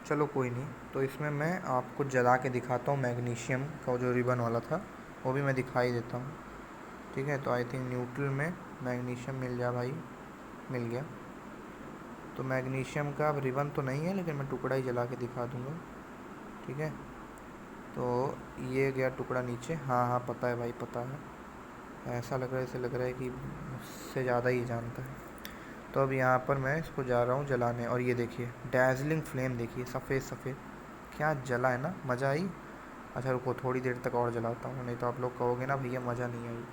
चलो कोई नहीं, तो इसमें मैं आपको जला के दिखाता हूँ। मैग्नीशियम का जो रिबन वाला था वो भी मैं दिखाई देता हूँ, ठीक है। तो आई थिंक न्यूट्रल में मैग्नीशियम मिल गया भाई, मिल गया। तो मैग्नीशियम का अब रिबन तो नहीं है, लेकिन मैं टुकड़ा ही जला के दिखा दूँगा, ठीक है। तो ये गया टुकड़ा नीचे। हाँ हाँ, पता है भाई, पता है। ऐसा लग रहा है, ऐसे लग रहा है कि मुझसे ज़्यादा ही जानता है। तो अब यहाँ पर मैं इसको जा रहा हूँ जलाने, और ये देखिए डैज़लिंग फ्लेम, देखिए सफ़ेद सफ़ेद, क्या जला है ना, मज़ा आई। अच्छा रुको, थोड़ी देर तक और जलाता हूँ, नहीं तो आप लोग कहोगे ना भैया मज़ा नहीं आई।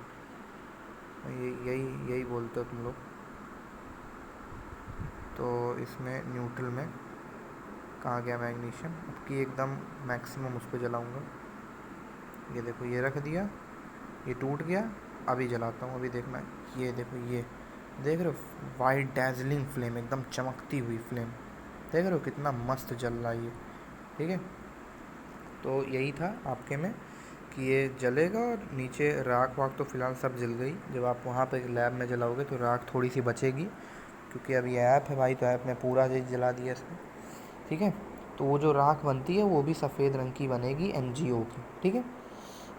यही यही बोलते हो तुम लोग। तो इसमें न्यूट्रल में कहाँ गया मैग्नीशियम, अब की एकदम मैक्सिमम उस पर जलाऊँगा। ये देखो, ये रख दिया, ये टूट गया। अभी जलाता हूँ, अभी देखना। ये देखो, ये देख रहे हो, वाइट डैज़लिंग फ्लेम, एकदम चमकती हुई फ्लेम, देख रहे हो कितना मस्त जल रहा है ये, ठीक है। तो यही था आपके में कि ये जलेगा, और नीचे राख वाख तो फ़िलहाल सब जल गई। जब आप वहाँ पे लैब में जलाओगे तो राख थोड़ी सी बचेगी, क्योंकि अब ये ऐप है भाई, तो ऐप ने पूरा चीज़ जला दिया इसमें, ठीक है। तो वो जो राख बनती है वो भी सफ़ेद रंग की बनेगी, NGO की, ठीक है।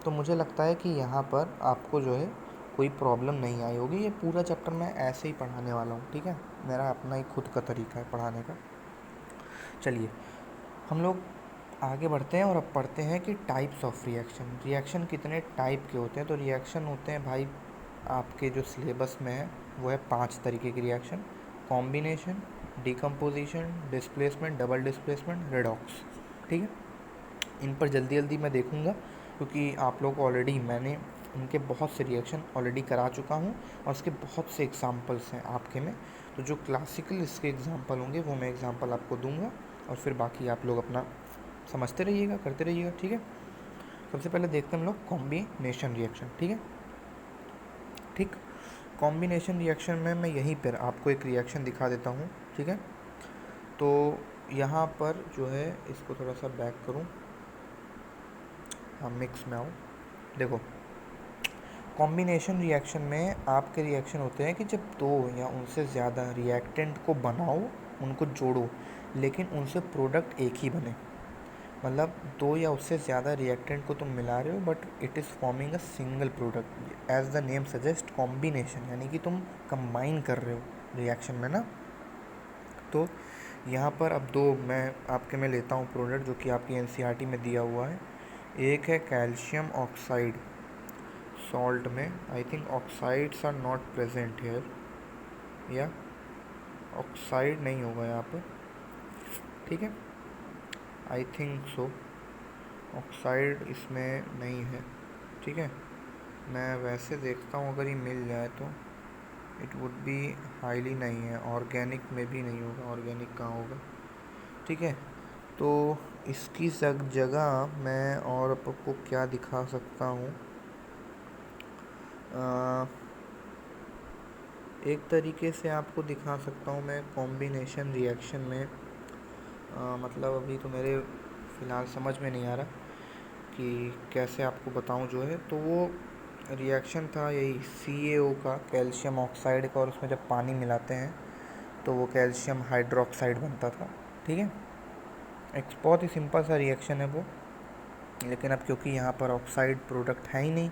तो मुझे लगता है कि यहाँ पर आपको जो है कोई प्रॉब्लम नहीं आई होगी। ये पूरा चैप्टर मैं ऐसे ही पढ़ाने वाला हूँ, ठीक है। मेरा अपना ही खुद का तरीका है पढ़ाने का। चलिए हम लोग आगे बढ़ते हैं और अब पढ़ते हैं कि टाइप्स ऑफ रिएक्शन, रिएक्शन कितने टाइप के होते हैं। तो रिएक्शन होते हैं भाई, आपके जो सिलेबस में है वो है 5 तरीके की reaction: combination, decomposition, displacement, double displacement, redox, ठीक है। इन पर जल्दी जल्दी मैं देखूंगा, क्योंकि आप लोग को ऑलरेडी मैंने इनके बहुत से रिएक्शन ऑलरेडी करा चुका हूँ, और इसके बहुत से एग्जांपल्स हैं आपके में। तो जो क्लासिकल इसके एग्जांपल होंगे वो मैं एग्जांपल आपको दूंगा, और फिर बाकी आप लोग अपना समझते रहिएगा, करते रहिएगा, ठीक है। सबसे पहले देखते हैं हम लोग कॉम्बिनेशन रिएक्शन, ठीक है। ठीक, कॉम्बिनेशन रिएक्शन में मैं यहीं पर आपको एक रिएक्शन दिखा देता हूँ, ठीक है। तो यहाँ पर जो है, इसको थोड़ा सा बैक करूँ, हाँ मिक्स में आऊँ। देखो, कॉम्बिनेशन रिएक्शन में आपके रिएक्शन होते हैं कि जब दो या उनसे ज़्यादा रिएक्टेंट को बनाओ, उनको जोड़ो, लेकिन उनसे प्रोडक्ट एक ही बने। मतलब दो या उससे ज़्यादा रिएक्टेंट को तुम मिला रहे हो, but it is forming a single product. As the name suggest, combination यानी कि तुम कंबाइन कर रहे हो रिएक्शन में ना। तो यहाँ पर अब दो मैं आपके में लेता हूँ प्रोडक्ट, जो कि आपकी NCERT में दिया हुआ है। एक है कैल्शियम ऑक्साइड सॉल्ट में, I think oxides are not present here, या ऑक्साइड नहीं होगा यहाँ पर, ठीक है। आई थिंक सो, ऑक्साइड इसमें नहीं है, ठीक है। मैं वैसे देखता हूँ, अगर ये मिल जाए तो इट वुड बी हाईली, नहीं है। ऑर्गेनिक में भी नहीं होगा, ऑर्गेनिक कहाँ होगा, ठीक है। तो इसकी जगह मैं और आपको क्या दिखा सकता हूँ, एक तरीके से आपको दिखा सकता हूँ मैं कॉम्बिनेशन रिएक्शन में, मतलब अभी तो मेरे फ़िलहाल समझ में नहीं आ रहा कि कैसे आपको बताऊँ जो है। तो वो रिएक्शन था यही CaO का, कैल्शियम ऑक्साइड का, और उसमें जब पानी मिलाते हैं तो वो कैल्शियम हाइड्रोक्साइड बनता था, ठीक है। एक बहुत ही सिंपल सा रिएक्शन है वो, लेकिन अब क्योंकि यहाँ पर ऑक्साइड प्रोडक्ट है ही नहीं,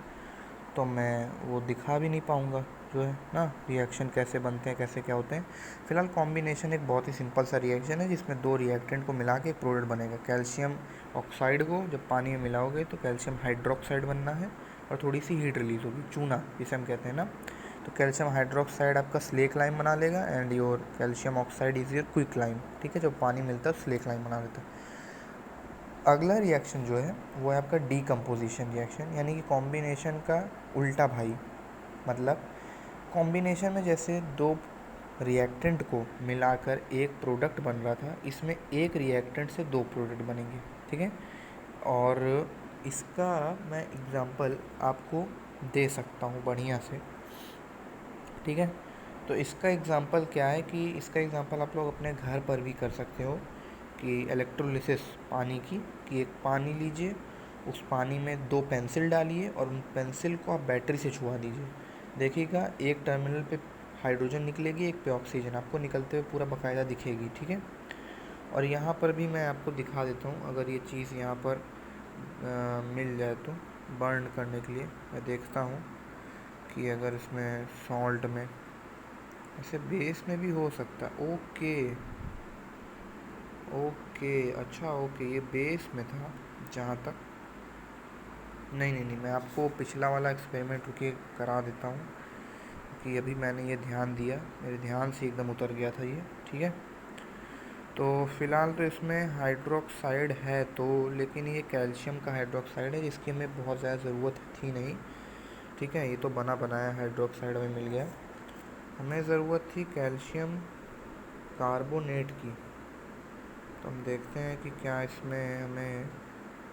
तो मैं वो दिखा भी नहीं पाऊँगा जो है ना, रिएक्शन कैसे बनते हैं, कैसे क्या होते हैं। फिलहाल कॉम्बिनेशन एक बहुत ही सिंपल सा रिएक्शन है, जिसमें दो रिएक्टेंट को मिला के एक प्रोडक्ट बनेगा। कैल्शियम ऑक्साइड को जब पानी में मिलाओगे तो कैल्शियम हाइड्रोक्साइड बनना है, और थोड़ी सी हीट रिलीज होगी, चूना जिसे हम कहते हैं ना। तो कैल्शियम हाइड्रोक्साइड आपका स्लेक लाइम बना लेगा, and your calcium oxide is your quick lime, ठीक है। जब पानी मिलता है स्लेक लाइम बना लेता है। अगला रिएक्शन जो है वो है आपका डीकम्पोजिशन रिएक्शन, यानी कि कॉम्बिनेशन का उल्टा भाई। मतलब कॉम्बिनेशन में जैसे दो रिएक्टेंट को मिलाकर एक प्रोडक्ट बन रहा था, इसमें एक रिएक्टेंट से दो प्रोडक्ट बनेंगे, ठीक है। और इसका मैं एग्ज़ाम्पल आपको दे सकता हूँ बढ़िया से, ठीक है। तो इसका एग्ज़ाम्पल क्या है कि इसका एग्ज़ाम्पल आप लोग अपने घर पर भी कर सकते हो कि इलेक्ट्रोलिसिस पानी की, कि एक पानी लीजिए, उस पानी में 2 पेंसिल डालिए और उन पेंसिल को आप बैटरी से छुआ दीजिए। देखिएगा एक टर्मिनल पे हाइड्रोजन निकलेगी, एक पे ऑक्सीजन आपको निकलते हुए पूरा बाकायदा दिखेगी, ठीक है। और यहाँ पर भी मैं आपको दिखा देता हूँ, अगर ये चीज़ यहाँ पर मिल जाए तो बर्न करने के लिए मैं देखता हूँ कि अगर इसमें सॉल्ट में, ऐसे बेस में भी हो सकता है। ओके ओके, अच्छा ओके, ये बेस में था जहाँ तक। नहीं नहीं नहीं, मैं आपको पिछला वाला एक्सपेरिमेंट रुकिए करा देता हूँ कि अभी मैंने ये ध्यान दिया, मेरे ध्यान से एकदम उतर गया था ये, ठीक है। तो फ़िलहाल तो इसमें हाइड्रोक्साइड है तो, लेकिन ये कैल्शियम का हाइड्रोक्साइड है जिसकी हमें बहुत ज़्यादा ज़रूरत थी नहीं, ठीक है। ये तो बना बनाया हाइड्रोक्साइड हमें मिल गया। हमें ज़रूरत थी कैल्शियम कार्बोनेट की। तो हम देखते हैं कि क्या इसमें हमें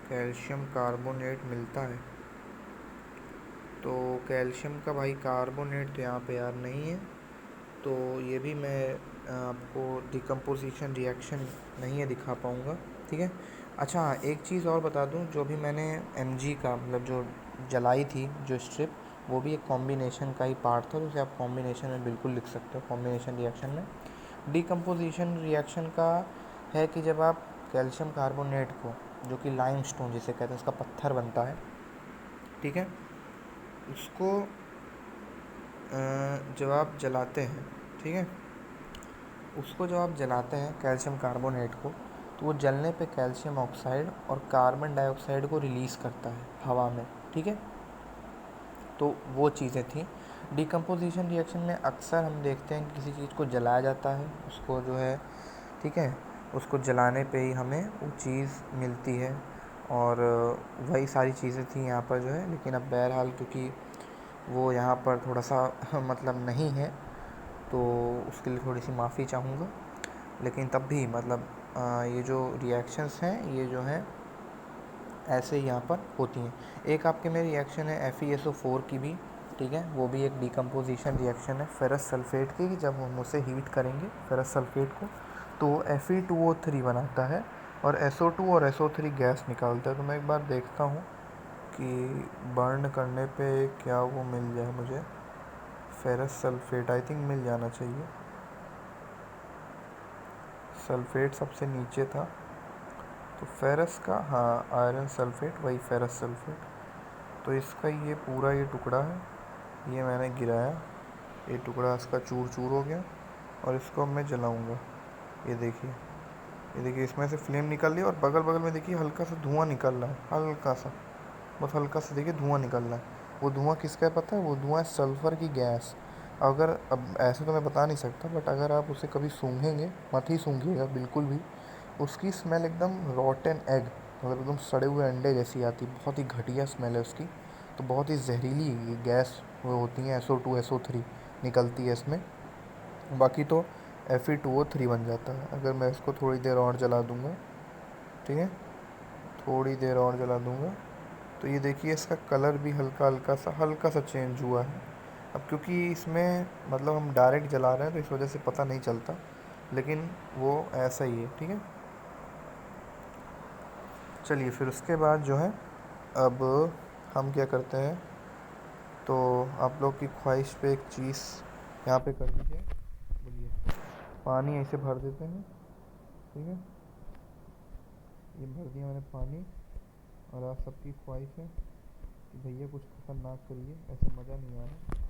कैल्शियम कार्बोनेट मिलता है। तो कैल्शियम का भाई कार्बोनेट तो यहाँ पे यार नहीं है, तो ये भी मैं आपको डिकम्पोजिशन रिएक्शन नहीं है दिखा पाऊँगा, ठीक है। अच्छा हाँ, एक चीज़ और बता दूँ, जो भी मैंने Mg का मतलब जो जलाई थी जो स्ट्रिप, वो भी एक कॉम्बिनेशन का ही पार्ट था, तो उसे आप कॉम्बिनेशन में बिल्कुल लिख सकते हो, कॉम्बिनेशन रिएक्शन में। डिकम्पोजिशन रिएक्शन का है कि जब आप कैल्शियम कार्बोनेट को, जो कि लाइमस्टोन जिसे कहते हैं, उसका पत्थर बनता है, ठीक है, उसको जब आप जलाते हैं, ठीक है, उसको जब आप जलाते हैं कैल्शियम कार्बोनेट को, तो वो जलने पे कैल्शियम ऑक्साइड और कार्बन डाइऑक्साइड को रिलीज़ करता है हवा में, ठीक है। तो वो चीज़ें थी। डिकम्पोजिशन रिएक्शन में अक्सर हम देखते हैं कि किसी चीज़ को जलाया जाता है, उसको जो है, ठीक है, उसको जलाने पे ही हमें वो चीज़ मिलती है, और वही सारी चीज़ें थी यहाँ पर जो है। लेकिन अब बहरहाल क्योंकि वो यहाँ पर थोड़ा सा मतलब नहीं है, तो उसके लिए थोड़ी सी माफ़ी चाहूँगा। लेकिन तब भी मतलब ये जो रिएक्शंस हैं ये जो हैं ऐसे ही यहाँ पर होती हैं। एक आपके में रिएक्शन है FeSO4 की भी, ठीक है, वो भी एक डिकम्पोजिशन रिएक्शन है फेरस सल्फेट की, कि जब हम उसे हीट करेंगे फेरस सल्फेट को तो Fe2O3 बनाता है और SO2 और SO3 गैस निकालता है। तो मैं एक बार देखता हूँ कि बर्न करने पे क्या वो मिल जाए मुझे। फेरस सल्फेट आई थिंक मिल जाना चाहिए, सल्फेट सबसे नीचे था, तो फेरस का, हाँ, आयरन सल्फेट, वही फेरस सल्फेट। तो इसका ये पूरा ये टुकड़ा है, ये मैंने गिराया, ये टुकड़ा इसका चूर चूर हो गया, और इसको अब मैं जलाऊंगा। ये देखिए, ये देखिए, इसमें से फ्लेम निकल रही है, और बगल बगल में देखिए हल्का सा धुआं निकल रहा है, हल्का सा, बस हल्का सा देखिए धुआं निकल रहा है। वो धुआं किसका है पता है? वो धुआं है सल्फ़र की गैस। अगर, अब ऐसे तो मैं बता नहीं सकता, बट अगर आप उसे कभी सूंघेंगे, मत ही सूंघिएगा बिल्कुल भी, उसकी स्मेल एकदम रॉटन एग, मतलब एकदम सड़े हुए अंडे जैसी आती, बहुत ही घटिया स्मेल है उसकी। तो बहुत ही जहरीली ये गैस वो होती है, SO2 SO3 निकलती है इसमें। बाकी तो Fe2O3 बन जाता है। अगर मैं इसको थोड़ी देर और जला दूंगा, ठीक है, थोड़ी देर और जला दूंगा, तो ये देखिए इसका कलर भी हल्का सा चेंज हुआ है। अब क्योंकि इसमें मतलब हम डायरेक्ट जला रहे हैं तो इस वजह से पता नहीं चलता, लेकिन वो ऐसा ही है, ठीक है। चलिए फिर उसके बाद जो है, अब हम क्या करते हैं, तो आप लोग की ख्वाहिश पे एक चीज़ यहाँ पे कर दीजिए, बोलिए। पानी ऐसे भर देते हैं, ठीक है, ये भर दिया मैंने पानी, और आप सबकी ख्वाहिश है कि भैया कुछ खतरनाक करिए, ऐसे मज़ा नहीं आ रहा।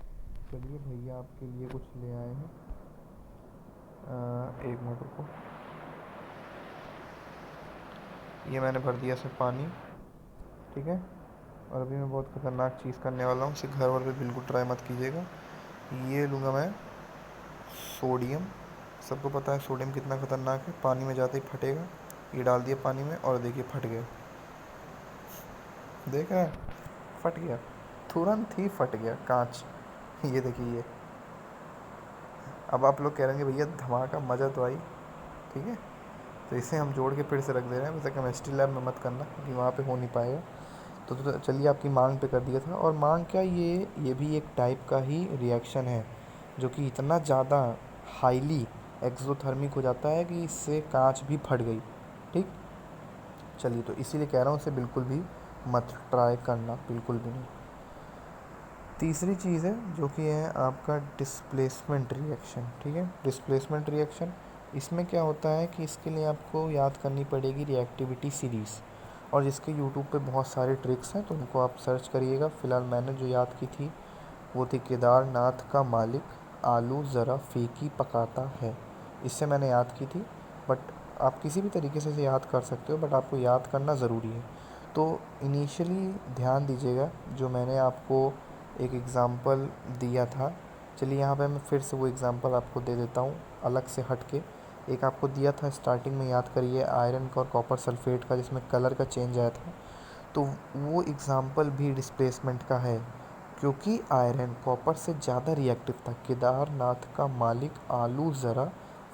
चलिए भैया आपके लिए कुछ ले आए हैं, एक मिनट रुको। ये मैंने भर दिया इसमें पानी, ठीक है, और अभी मैं बहुत ख़तरनाक चीज़ करने वाला हूँ, इसे घर वर पे बिल्कुल ट्राई मत कीजिएगा। ये लूँगा मैं सोडियम, सबको पता है सोडियम कितना ख़तरनाक है, पानी में जाते ही फटेगा। ये डाल दिया पानी में, और देखिए फट गया, देख रहे हैं, फट गया, तुरंत ही फट गया कांच। ये देखिए ये। अब आप लोग कह रहे हैं भैया धमाका, मज़ा तो आई, ठीक है, तो इसे हम जोड़ के फिर से रख दे रहे हैं। वैसे केमिस्ट्री लैब में मत करना क्योंकि वहाँ पे हो नहीं पाएगा। तो चलिए आपकी मांग पे कर दिया था। और मांग क्या, ये भी एक टाइप का ही रिएक्शन है जो कि इतना ज़्यादा हाईली एक्सोथर्मिक हो जाता है कि इससे कांच भी फट गई। ठीक, चलिए तो इसीलिए कह रहा हूँ इसे बिल्कुल भी मत ट्राई करना, बिल्कुल भी नहीं। तीसरी चीज़ है जो कि है आपका डिस्प्लेसमेंट रिएक्शन। ठीक है, डिस्प्लेसमेंट रिएक्शन, इसमें क्या होता है कि इसके लिए आपको याद करनी पड़ेगी रिएक्टिविटी सीरीज़, और जिसके यूट्यूब पे बहुत सारे ट्रिक्स हैं तो उनको आप सर्च करिएगा। फ़िलहाल मैंने जो याद की थी वो थी केदारनाथ का मालिक आलू ज़रा फीकी पकाता है, इससे मैंने याद की थी। बट आप किसी भी तरीके से इसे याद कर सकते हो, बट आपको याद करना ज़रूरी है। तो इनिशियली ध्यान दीजिएगा जो मैंने आपको एक एग्ज़ाम्पल दिया था। चलिए यहाँ पे मैं फिर से वो एग्ज़ाम्पल आपको दे देता हूँ अलग से हट के। एक आपको दिया था स्टार्टिंग में, याद करिए, आयरन का और कॉपर सल्फेट का, जिसमें कलर का चेंज आया था। तो वो एग्ज़ाम्पल भी डिस्प्लेसमेंट का है, क्योंकि आयरन कॉपर से ज़्यादा रिएक्टिव था। केदारनाथ का मालिक आलू ज़रा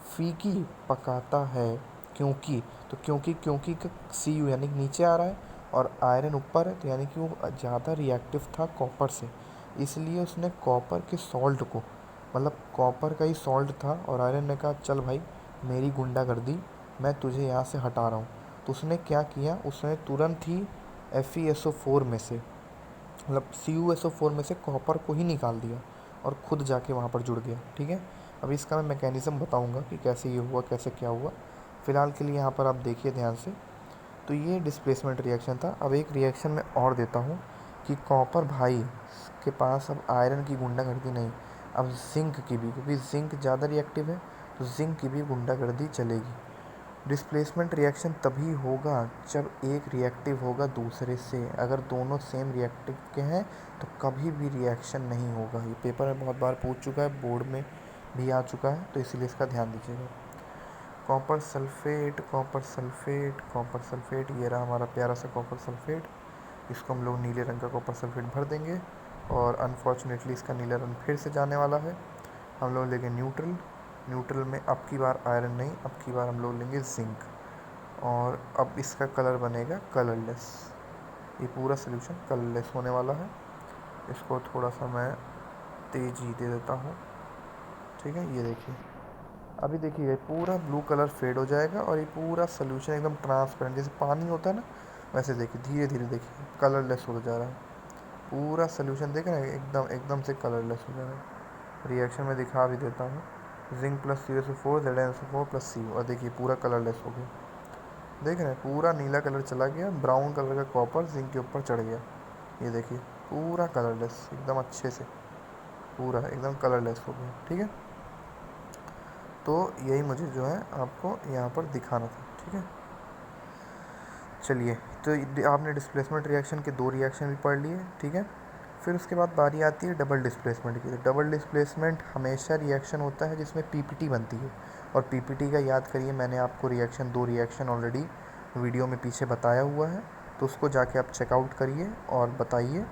फीकी पकाता है, क्योंकि, तो क्योंकि का सी यू यानी कि नीचे आ रहा है और आयरन ऊपर है, तो यानी कि वो ज़्यादा रिएक्टिव था कॉपर से, इसलिए उसने कॉपर के सॉल्ट को, मतलब कॉपर का ही सॉल्ट था, और आयरन ने कहा चल भाई मेरी गुंडागर्दी, मैं तुझे यहाँ से हटा रहा हूँ। तो उसने क्या किया, उसने तुरंत ही FeSO4 में से, मतलब CuSO4 में से कॉपर को ही निकाल दिया और खुद जाके वहाँ पर जुड़ गया। ठीक है, अब इसका मैं मैकेनिज़्म बताऊँगा कि कैसे ये हुआ, कैसे क्या हुआ। फ़िलहाल के लिए यहाँ पर आप देखिए ध्यान से। तो ये डिस्प्लेसमेंट रिएक्शन था। अब एक रिएक्शन मैं और देता हूँ कि कॉपर भाई के पास अब आयरन की गुंडागर्दी नहीं, अब जिंक की भी, क्योंकि जिंक ज़्यादा रिएक्टिव है तो जिंक की भी गुंडागर्दी चलेगी। डिस्प्लेसमेंट रिएक्शन तभी होगा जब एक रिएक्टिव होगा दूसरे से, अगर दोनों सेम रिएक्टिव के हैं तो कभी भी रिएक्शन नहीं होगा। ये पेपर में बहुत बार पूछ चुका है, बोर्ड में भी आ चुका है, तो इसीलिए इसका ध्यान दीजिएगा। Copper sulphate, copper sulphate, copper sulphate, ये रहा हमारा प्यारा सा कॉपर सल्फेट। इसको हम लोग नीले रंग का कॉपर सल्फेट भर देंगे, और अनफॉर्चुनेटली इसका नीला रंग फिर से जाने वाला है। हम लोग लेंगे न्यूट्रल, न्यूट्रल में अब की बार आयरन नहीं, अब की बार हम लोग लेंगे जिंक, और अब इसका कलर बनेगा कलरलेस। ये पूरा सोल्यूशन कलरलेस होने वाला है। इसको थोड़ा सा मैं तेज़ी दे देता हूँ। ठीक है, ये देखिए, अभी देखिए ये पूरा ब्लू कलर फेड हो जाएगा और ये पूरा सोल्यूशन एकदम ट्रांसपेरेंट, जैसे पानी होता है ना, वैसे देखिए धीरे धीरे देखिए कलरलेस होता जा रहा है। पूरा सोल्यूशन देख रहे हैं, एकदम एकदम से कलरलेस हो जा रहा है। रिएक्शन में दिखा भी देता हूँ, zinc plus CuSO4 ZnSO4 plus Cu, और देखिए पूरा कलरलेस हो गया। देख रहे हैं पूरा नीला कलर चला गया, ब्राउन कलर का कॉपर जिंक के ऊपर चढ़ गया। ये देखिए पूरा कलरलेस, एकदम अच्छे से पूरा एकदम कलरलेस हो गया। ठीक है, तो यही मुझे जो है आपको यहाँ पर दिखाना था। ठीक है, चलिए, तो आपने डिस्प्लेसमेंट रिएक्शन के दो रिएक्शन भी पढ़ लिए। ठीक है, फिर उसके बाद बारी आती है डबल डिस्प्लेसमेंट की। तो डबल डिस्प्लेसमेंट हमेशा रिएक्शन होता है जिसमें PPT बनती है, और PPT का याद करिए, मैंने आपको दो रिएक्शन ऑलरेडी वीडियो में पीछे बताया हुआ है, तो उसको जाके आप चेकआउट करिए और बताइए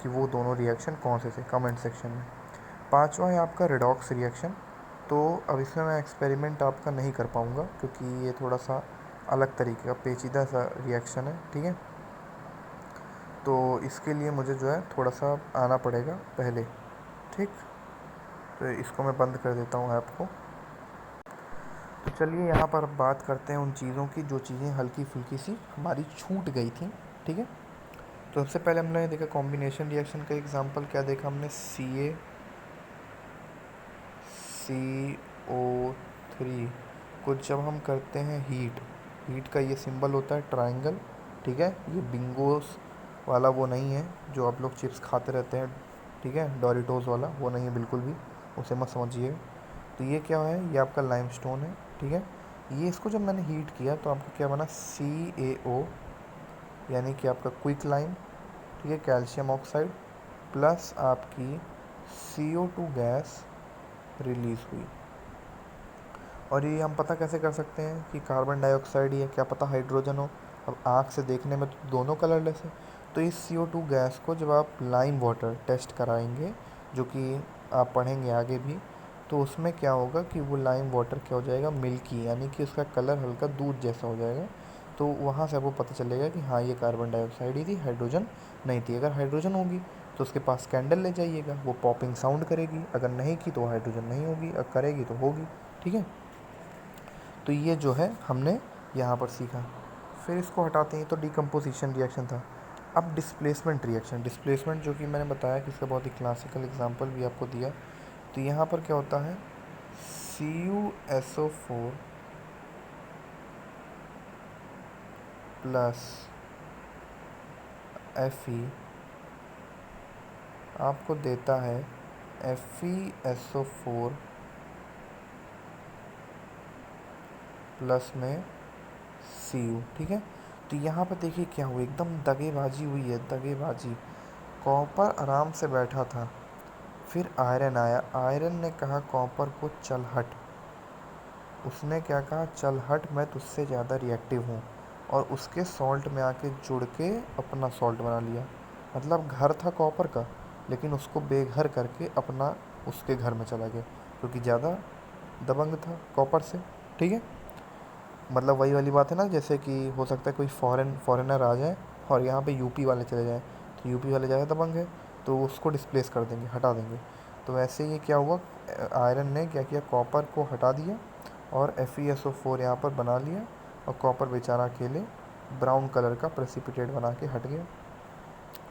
कि वो दोनों रिएक्शन कौन से थे कमेंट सेक्शन में। पांचवा है आपका रेडॉक्स रिएक्शन। तो अब इसमें मैं एक्सपेरिमेंट आपका नहीं कर पाऊँगा, क्योंकि ये थोड़ा सा अलग तरीके का पेचीदा सा रिएक्शन है। ठीक है, तो इसके लिए मुझे जो है थोड़ा सा आना पड़ेगा पहले। ठीक, तो इसको मैं बंद कर देता हूँ ऐप को। तो चलिए यहाँ पर अब बात करते हैं उन चीज़ों की जो चीज़ें हल्की फुल्की सी हमारी छूट गई थी। ठीक है, तो सबसे पहले हमने देखा कॉम्बिनेशन रिएक्शन का एग्जांपल, क्या देखा हमने, CaCO3 को जब हम करते हैं हीट, हीट का ये सिंबल होता है ट्रायंगल। ठीक है, ये बिंगोस वाला वो नहीं है जो आप लोग चिप्स खाते रहते हैं, ठीक है, डोरिटोस वाला वो नहीं है बिल्कुल भी, उसे मत समझिए। तो ये क्या है, ये आपका लाइमस्टोन है। ठीक है, ये इसको जब मैंने हीट किया तो आपको क्या बना, CaO, यानी कि आपका क्विक लाइम, ठीक है, कैल्शियम ऑक्साइड, प्लस आपकी CO2 गैस रिलीज़ हुई। और ये हम पता कैसे कर सकते हैं कि कार्बन डाइऑक्साइड या क्या पता हाइड्रोजन हो। अब आँख से देखने में तो दोनों कलरलेस है, तो इस CO2 गैस को जब आप लाइम वाटर टेस्ट कराएंगे, जो कि आप पढ़ेंगे आगे भी, तो उसमें क्या होगा कि वो लाइम वाटर क्या हो जाएगा, मिल्की, यानी कि उसका कलर हल्का दूध जैसा हो जाएगा। तो वहाँ से आपको पता चलेगा कि हाँ ये कार्बन डाइऑक्साइड ही थी, हाइड्रोजन नहीं थी। अगर हाइड्रोजन होगी तो उसके पास कैंडल ले जाइएगा, वो पॉपिंग साउंड करेगी। अगर नहीं की तो हाइड्रोजन नहीं होगी, अगर करेगी तो होगी। ठीक है, तो ये जो है हमने यहाँ पर सीखा। फिर इसको हटाते हैं तो डिकम्पोजिशन रिएक्शन था। अब डिस्प्लेसमेंट रिएक्शन, डिस्प्लेसमेंट जो कि मैंने बताया कि इसका बहुत ही क्लासिकल एग्जांपल भी आपको दिया। तो यहाँ पर क्या होता है, CuSO4 प्लस Fe आपको देता है FeSO4 प्लस में Cu। ठीक है, तो यहाँ पर देखिए क्या हुआ, एकदम दगेबाजी हुई है, दगेबाजी। कॉपर आराम से बैठा था, फिर आयरन आया, आयरन ने कहा कॉपर को चल हट। उसने क्या कहा, चल हट, मैं तुझसे ज़्यादा रिएक्टिव हूँ, और उसके सॉल्ट में आके जुड़ के अपना सॉल्ट बना लिया। मतलब घर था कॉपर का, लेकिन उसको बेघर करके अपना उसके घर में चला गया, क्योंकि ज़्यादा दबंग था कॉपर से। ठीक है, मतलब वही वाली बात है ना, जैसे कि हो सकता है कोई फॉरेनर आ जाए और यहाँ पे यूपी वाले चले जाएँ, तो यूपी वाले ज़्यादा दबंग है तो उसको डिस्प्लेस कर देंगे, हटा देंगे। तो वैसे ये क्या हुआ, आयरन ने क्या किया, कॉपर को हटा दिया और FeSO4 यहाँ पर बना लिया, और कॉपर बेचारा अकेले ब्राउन कलर का प्रेसिपिटेट बना के हट गया।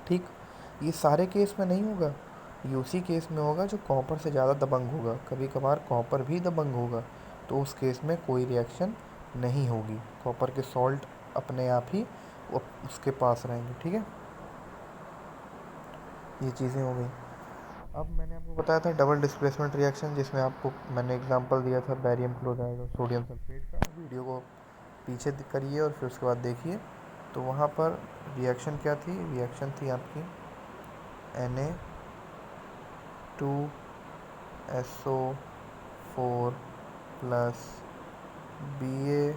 ठीक, ये सारे केस में नहीं होगा, ये उसी केस में होगा जो कॉपर से ज़्यादा दबंग होगा। कभी कभार कॉपर भी दबंग होगा, तो उस केस में कोई रिएक्शन नहीं होगी, कॉपर के सॉल्ट अपने आप ही उसके पास रहेंगे। ठीक है, ये चीज़ें हो गई। अब मैंने आपको बताया था डबल डिस्प्लेसमेंट रिएक्शन, जिसमें आपको मैंने एग्जांपल दिया था बैरियम क्लोराइड और सोडियम सल्फेट का। वीडियो को पीछे करिए और फिर उसके बाद देखिए। तो वहाँ पर रिएक्शन क्या थी, रिएक्शन थी आपकी Na2SO4 प्लस BaCl2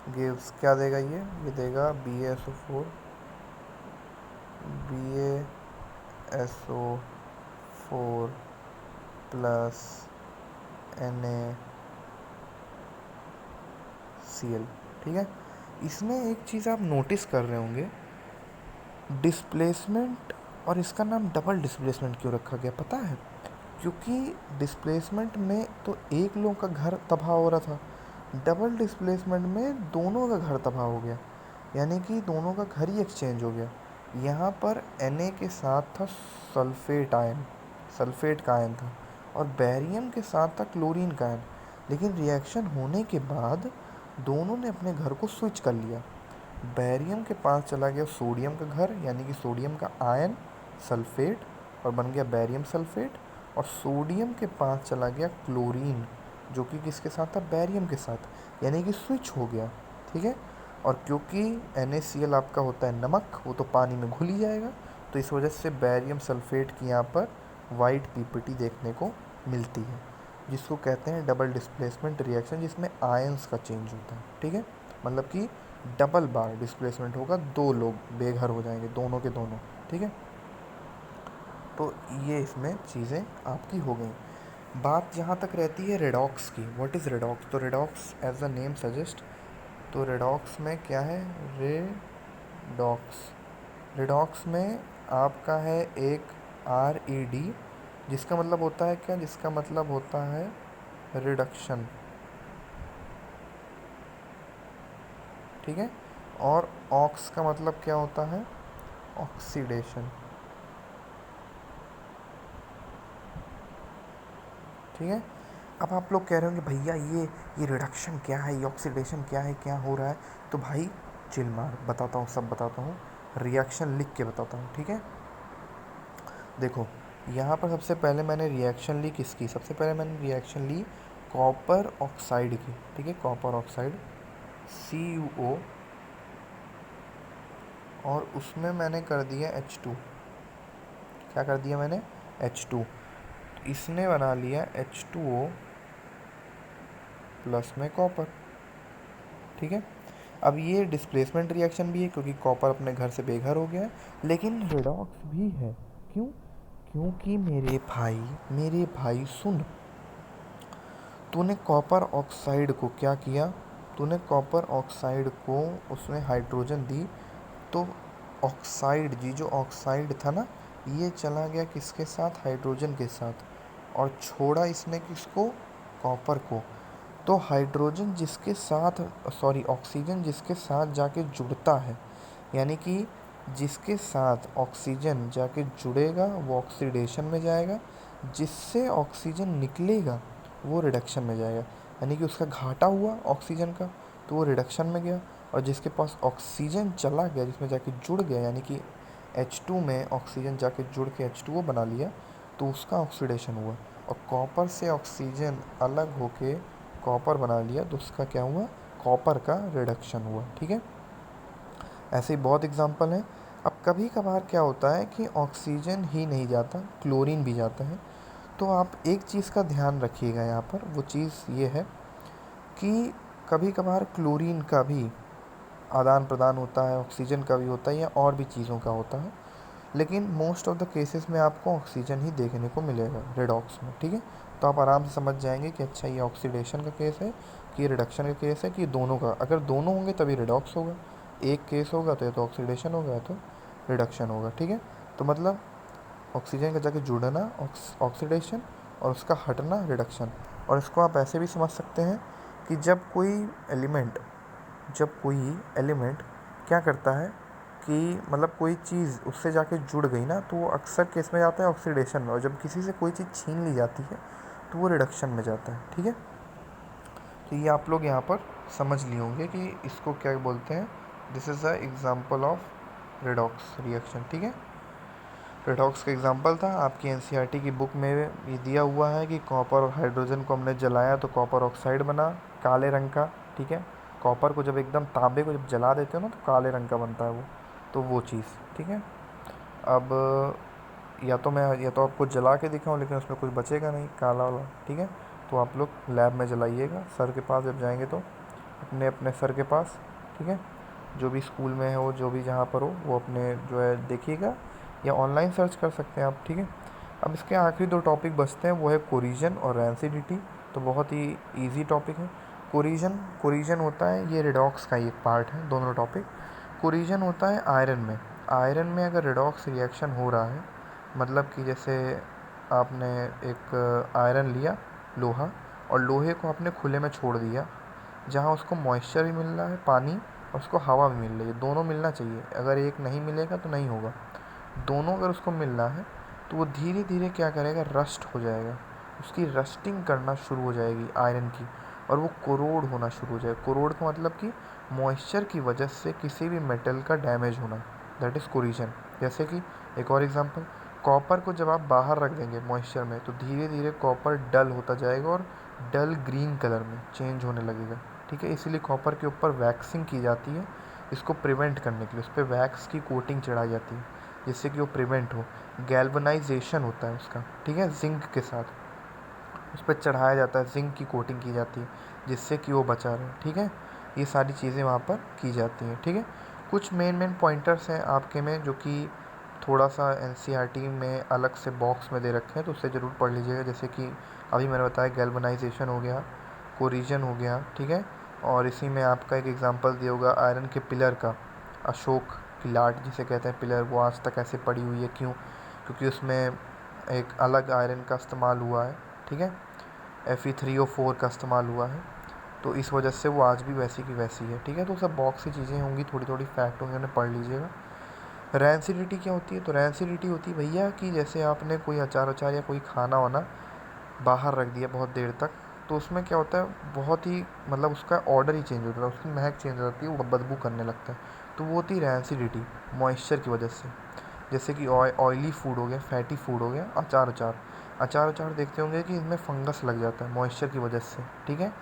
गिव्स क्या देगा, ये देगा BaSO4 प्लस NaCl। ठीक है, इसमें एक चीज़ आप नोटिस कर रहे होंगे, डिस्प्लेसमेंट, और इसका नाम डबल डिस्प्लेसमेंट क्यों रखा गया पता है? क्योंकि डिस्प्लेसमेंट में तो एक लोग का घर तबाह हो रहा था, डबल डिस्प्लेसमेंट में दोनों का घर तबाह हो गया, यानी कि दोनों का घर ही एक्सचेंज हो गया। यहाँ पर Na के साथ था सल्फेट आयन, सल्फेट का आयन था, और बैरियम के साथ था क्लोरीन का आयन। लेकिन रिएक्शन होने के बाद दोनों ने अपने घर को स्विच कर लिया। बैरियम के पास चला गया सोडियम का घर, यानी कि सोडियम का आयन सल्फेट, और बन गया बैरियम सल्फेट। और सोडियम के पास चला गया क्लोरीन, जो कि किसके साथ था, बैरियम के साथ, यानी कि स्विच हो गया। ठीक है, और क्योंकि NaCl आपका होता है नमक, वो तो पानी में घुल ही जाएगा, तो इस वजह से बैरियम सल्फेट की यहाँ पर वाइट पीपीटी देखने को मिलती है, जिसको कहते हैं डबल डिस्प्लेसमेंट रिएक्शन, जिसमें आयंस का चेंज होता है। ठीक है, मतलब कि डबल बार डिस्प्लेसमेंट होगा, दो लोग बेघर हो जाएंगे, दोनों के दोनों। ठीक है, तो ये इसमें चीज़ें आपकी हो गई। बात जहाँ तक रहती है रेडॉक्स की, व्हाट इज़ रेडॉक्स? तो redox as a name suggest, तो रेडॉक्स में क्या है, रेडॉक्स, रेडॉक्स में आपका है एक RED, जिसका मतलब होता है क्या, जिसका मतलब होता है रिडक्शन। ठीक है, और ऑक्स का मतलब क्या होता है, ऑक्सीडेशन। ठीक है, अब आप लोग कह रहे होंगे भैया ये रिडक्शन क्या है, ये ऑक्सीडेशन क्या है, क्या हो रहा है? तो भाई चिल मार, बताता हूँ, सब बताता हूँ, रिएक्शन लिख के बताता हूँ। ठीक है, देखो यहाँ पर सबसे पहले मैंने रिएक्शन ली किसकी, सबसे पहले मैंने रिएक्शन ली कॉपर ऑक्साइड की। ठीक है, कॉपर ऑक्साइड CuO, और उसमें मैंने कर दिया H2। क्या कर दिया मैंने, H2। इसने बना लिया H2O प्लस में कॉपर। ठीक है, अब ये डिस्प्लेसमेंट रिएक्शन भी है, क्योंकि कॉपर अपने घर से बेघर हो गया है, लेकिन रेडॉक्स भी है। क्यों? क्योंकि मेरे भाई सुन, तूने कॉपर ऑक्साइड को क्या किया, तूने कॉपर ऑक्साइड को उसमें हाइड्रोजन दी, तो ऑक्साइड जी जो ऑक्साइड था ना, ये चला गया किसके साथ, हाइड्रोजन के साथ, और छोड़ा इसने किसको, कॉपर को। तो हाइड्रोजन जिसके साथ, सॉरी ऑक्सीजन जिसके साथ जाके जुड़ता है, यानी कि जिसके साथ ऑक्सीजन जाके जुड़ेगा वो ऑक्सीडेशन में जाएगा, जिससे ऑक्सीजन निकलेगा वो रिडक्शन में जाएगा। यानी कि उसका घाटा हुआ ऑक्सीजन का तो वो रिडक्शन में गया, और जिसके पास ऑक्सीजन चला गया, जिसमें जाके जुड़ गया, यानी कि H2 में ऑक्सीजन जाके जुड़ के H2O बना लिया, तो उसका ऑक्सीडेशन हुआ। और कॉपर से ऑक्सीजन अलग होके कॉपर बना लिया, तो उसका क्या हुआ, कॉपर का रिडक्शन हुआ। ठीक है, ऐसे ही बहुत एग्जांपल हैं। अब कभी कभार क्या होता है कि ऑक्सीजन ही नहीं जाता, क्लोरीन भी जाता है। तो आप एक चीज़ का ध्यान रखिएगा यहाँ पर, वो चीज़ ये है कि कभी कभार क्लोरीन का भी आदान प्रदान होता है, ऑक्सीजन का भी होता है, या और भी चीज़ों का होता है, लेकिन मोस्ट ऑफ द केसेस में आपको ऑक्सीजन ही देखने को मिलेगा रेडॉक्स में। ठीक है, तो आप आराम से समझ जाएंगे कि अच्छा ये ऑक्सीडेशन का केस है कि ये रिडक्शन का केस है, कि दोनों का, अगर दोनों होंगे तभी रिडॉक्स होगा, एक केस होगा तो या तो ऑक्सीडेशन होगा या तो रिडक्शन होगा। ठीक है, तो मतलब ऑक्सीजन का जाके जुड़ना ऑक्सीडेशन, और उसका हटना रिडक्शन। और इसको आप ऐसे भी समझ सकते हैं कि जब कोई एलिमेंट क्या करता है कि मतलब कोई चीज़ उससे जाके जुड़ गई ना, तो वो अक्सर केस में जाता है ऑक्सीडेशन में, और जब किसी से कोई चीज़ छीन ली जाती है तो वो रिडक्शन में जाता है। ठीक है, तो ये आप लोग यहाँ पर समझ लिए होंगे कि इसको क्या बोलते हैं। This is a example of redox reaction. ठीक है, रेडॉक्स का एग्जाम्पल था आपकी एनसीईआरटी की बुक में ये दिया हुआ है कि कॉपर और हाइड्रोजन को हमने जलाया तो कॉपर ऑक्साइड बना काले रंग का। ठीक है, कॉपर को जब एकदम तांबे को जब जला देते हो ना तो काले रंग का बनता है वो, तो वो चीज़। ठीक है, अब या तो आपको जला के दिखाऊं, लेकिन उसमें कुछ बचेगा नहीं काला वाला। ठीक है, तो आप लोग लैब में जलाइएगा, सर के पास जब जाएंगे तो अपने अपने सर के पास। ठीक है, जो भी स्कूल में हो, जो भी जहाँ पर हो, वो अपने जो है देखिएगा, या ऑनलाइन सर्च कर सकते हैं आप। ठीक है, अब इसके आखिरी दो टॉपिक बचते हैं, वो है कोरिजन और रैंसिडिटी। तो बहुत ही इजी टॉपिक है। कोरिजन होता है, ये रिडॉक्स का ही एक पार्ट है, दोनों टॉपिक। कोरिजन होता है आयरन में अगर रिडॉक्स रिएक्शन हो रहा है, मतलब कि जैसे आपने एक आयरन लिया, लोहा, और लोहे को आपने खुले में छोड़ दिया, जहाँ उसको मॉइस्चर भी मिल रहा है, पानी, और उसको हवा भी मिल रही है, दोनों मिलना चाहिए। अगर एक नहीं मिलेगा तो नहीं होगा, दोनों अगर उसको मिल रहा है तो वो धीरे धीरे क्या करेगा, रस्ट हो जाएगा, उसकी रस्टिंग करना शुरू हो जाएगी आयरन की, और वो कोरोड होना शुरू हो जाएगा। कोरोड का मतलब कि मॉइस्चर की वजह से किसी भी मेटल का डैमेज होना, दैट इज़ कोरिजन। जैसे कि एक और एग्जांपल, कॉपर को जब आप बाहर रख देंगे मॉइस्चर में, तो धीरे धीरे कॉपर डल होता जाएगा और डल ग्रीन कलर में चेंज होने लगेगा। ठीक है, इसीलिए कॉपर के ऊपर वैक्सिंग की जाती है, इसको प्रिवेंट करने के लिए उस पर वैक्स की कोटिंग चढ़ाई जाती है, जिससे कि वो प्रिवेंट हो। गैल्वनाइजेशन होता है उसका, ठीक है, जिंक के साथ उस पर चढ़ाया जाता है, जिंक की कोटिंग की जाती है, जिससे कि वो बचा रहे। ठीक है, ये सारी चीज़ें वहाँ पर की जाती हैं। ठीक है, कुछ मेन पॉइंटर्स हैं आपके में जो कि थोड़ा सा एनसीईआरटी में अलग से बॉक्स में दे रखे हैं, तो उससे ज़रूर पढ़ लीजिएगा। जैसे कि अभी मैंने बताया गैल्वनाइजेशन हो गया, कोरिजन हो गया। ठीक है, और इसी में आपका एक एग्जांपल दिया होगा आयरन के पिलर का, अशोक की लाट जिसे कहते हैं पिलर, वो आज तक ऐसे पड़ी हुई है, क्यों, क्योंकि उसमें एक अलग आयरन का इस्तेमाल हुआ है। ठीक है, Fe3O4 का इस्तेमाल हुआ है, तो इस वजह से वो आज भी वैसी की वैसी है। ठीक है, तो सब बॉक्स की चीज़ें होंगी, थोड़ी थोड़ी फैक्ट होंगे, उन्हें पढ़ लीजिएगा। रैंसिडिटी क्या होती है, तो रैंसिडिटी होती है भैया कि जैसे आपने कोई अचार या कोई खाना वाना बाहर रख दिया बहुत देर तक, तो उसमें क्या होता है, बहुत ही मतलब उसका ऑर्डर ही चेंज होता है, उसकी महक चेंज हो जाती है, वो बदबू करने लगता है, तो वो होती है रैंसिडिटी, मॉइस्चर की वजह से। जैसे कि ऑयली फूड हो गया, फैटी फूड हो गया, अचार देखते होंगे कि इसमें फंगस लग जाता है मॉइस्चर की वजह से। ठीक है,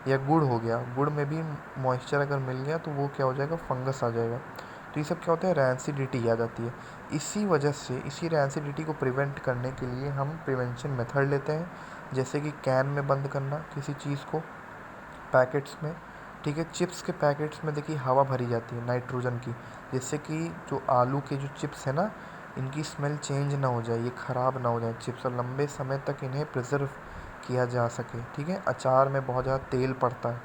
या गुड़ हो गया, गुड़ में भी मॉइस्चर अगर मिल गया तो वो क्या हो जाएगा, फंगस आ जाएगा। तो ये सब क्या होता है, रैंसिडिटी आ जाती है। इसी वजह से इसी रैंसिडिटी को प्रिवेंट करने के लिए हम प्रिवेंशन मेथड लेते हैं, जैसे कि कैन में बंद करना किसी चीज़ को, पैकेट्स में। ठीक है, चिप्स के पैकेट्स में देखिए हवा भरी जाती है नाइट्रोजन की, जिससे कि जो आलू के जो चिप्स है ना, इनकी स्मेल चेंज ना हो जाए, ये ख़राब ना हो जाए चिप्स, और लंबे समय तक इन्हें प्रिजर्व किया जा सके, ठीक है। अचार में बहुत ज़्यादा तेल पड़ता है,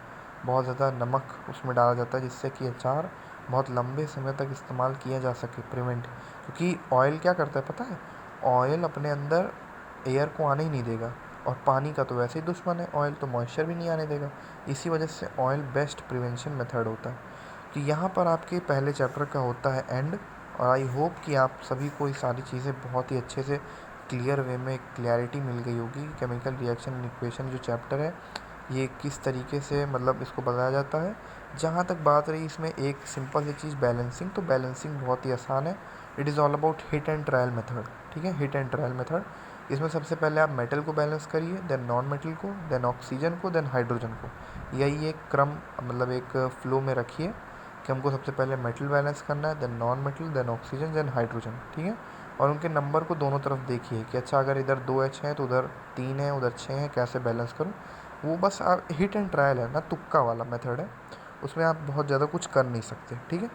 बहुत ज़्यादा नमक उसमें डाला जाता है, जिससे कि अचार बहुत लंबे समय तक इस्तेमाल किया जा सके, प्रिवेंट। क्योंकि ऑयल क्या करता है पता है, ऑयल अपने अंदर एयर को आने ही नहीं देगा, और पानी का तो वैसे ही दुश्मन है ऑयल, तो मॉइस्चर भी नहीं आने देगा। इसी वजह से ऑयल बेस्ट प्रिवेंशन मेथड होता है। तो यहाँ पर आपके पहले चैप्टर का होता है एंड, और आई होप कि आप सभी को ये सारी चीज़ें बहुत ही अच्छे से क्लियर वे में क्लैरिटी मिल गई होगी। केमिकल रिएक्शन एंड इक्वेशन जो चैप्टर है, ये किस तरीके से मतलब इसको बताया जाता है। जहाँ तक बात रही इसमें एक सिंपल सी चीज़ बैलेंसिंग, तो बैलेंसिंग बहुत ही आसान है। It is all about hit and trial method, ठीक है, हिट एंड ट्रायल मेथड। इसमें सबसे पहले आप मेटल को बैलेंस करिए, देन नॉन मेटल को, देन ऑक्सीजन को, देन हाइड्रोजन को। यही एक क्रम मतलब एक फ्लो में रखिए कि हमको सबसे पहले मेटल बैलेंस करना है, then non metal, then oxygen, then hydrogen, ठीक है। और उनके नंबर को दोनों तरफ देखिए कि अच्छा अगर इधर 2H है तो उधर 3 है, उधर 6 है, कैसे बैलेंस करूँ। वो बस आप हिट एंड ट्रायल है ना, तुक्का वाला मेथड है, उसमें आप बहुत ज़्यादा कुछ कर नहीं सकते, ठीक है।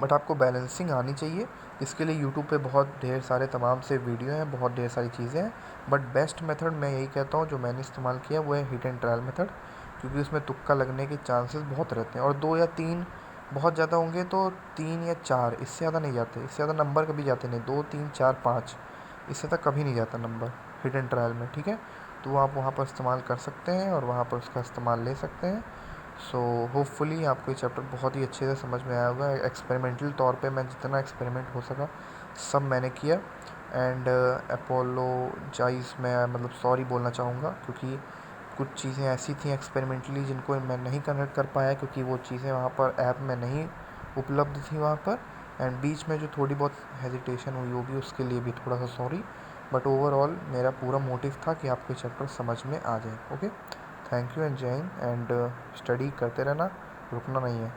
बट आपको बैलेंसिंग आनी चाहिए। इसके लिए यूट्यूब पे बहुत ढेर सारे तमाम से वीडियो हैं, बहुत ढेर सारी चीज़ें हैं। बट बेस्ट मेथड मैं यही कहता हूँ जो मैंने इस्तेमाल किया वो है हिट एंड ट्रायल मेथड, क्योंकि उसमें तुक्का लगने के चांसेस बहुत रहते हैं। और 2 या 3 बहुत ज़्यादा होंगे तो 3 या 4, इससे ज़्यादा नहीं जाते, इससे ज़्यादा नंबर कभी जाते नहीं। 2 3 4 5 इससे तक कभी नहीं जाता नंबर हिट एंड ट्रायल में, ठीक है। तो आप वहाँ पर इस्तेमाल कर सकते हैं और वहाँ पर उसका इस्तेमाल ले सकते हैं। सो होपफुली आपको ये चैप्टर बहुत ही अच्छे से समझ में आया होगा। एक्सपेरिमेंटल तौर पे मैं जितना एक्सपेरिमेंट हो सका सब मैंने किया। एंड अपोलोजाइज, मैं मतलब सॉरी बोलना चाहूँगा, क्योंकि कुछ चीज़ें ऐसी थी एक्सपेरिमेंटली जिनको मैं नहीं कंडक्ट कर पाया, क्योंकि वो चीज़ें वहाँ पर ऐप में नहीं उपलब्ध थी वहाँ पर। एंड बीच में जो थोड़ी बहुत हेजिटेशन हुई होगी उसके लिए भी थोड़ा सा सॉरी। बट ओवरऑल मेरा पूरा मोटिव था कि आपको चैप्टर समझ में आ जाए। ओके, थैंक यू एंड जय हिंद। एंड स्टडी करते रहना, रुकना नहीं है।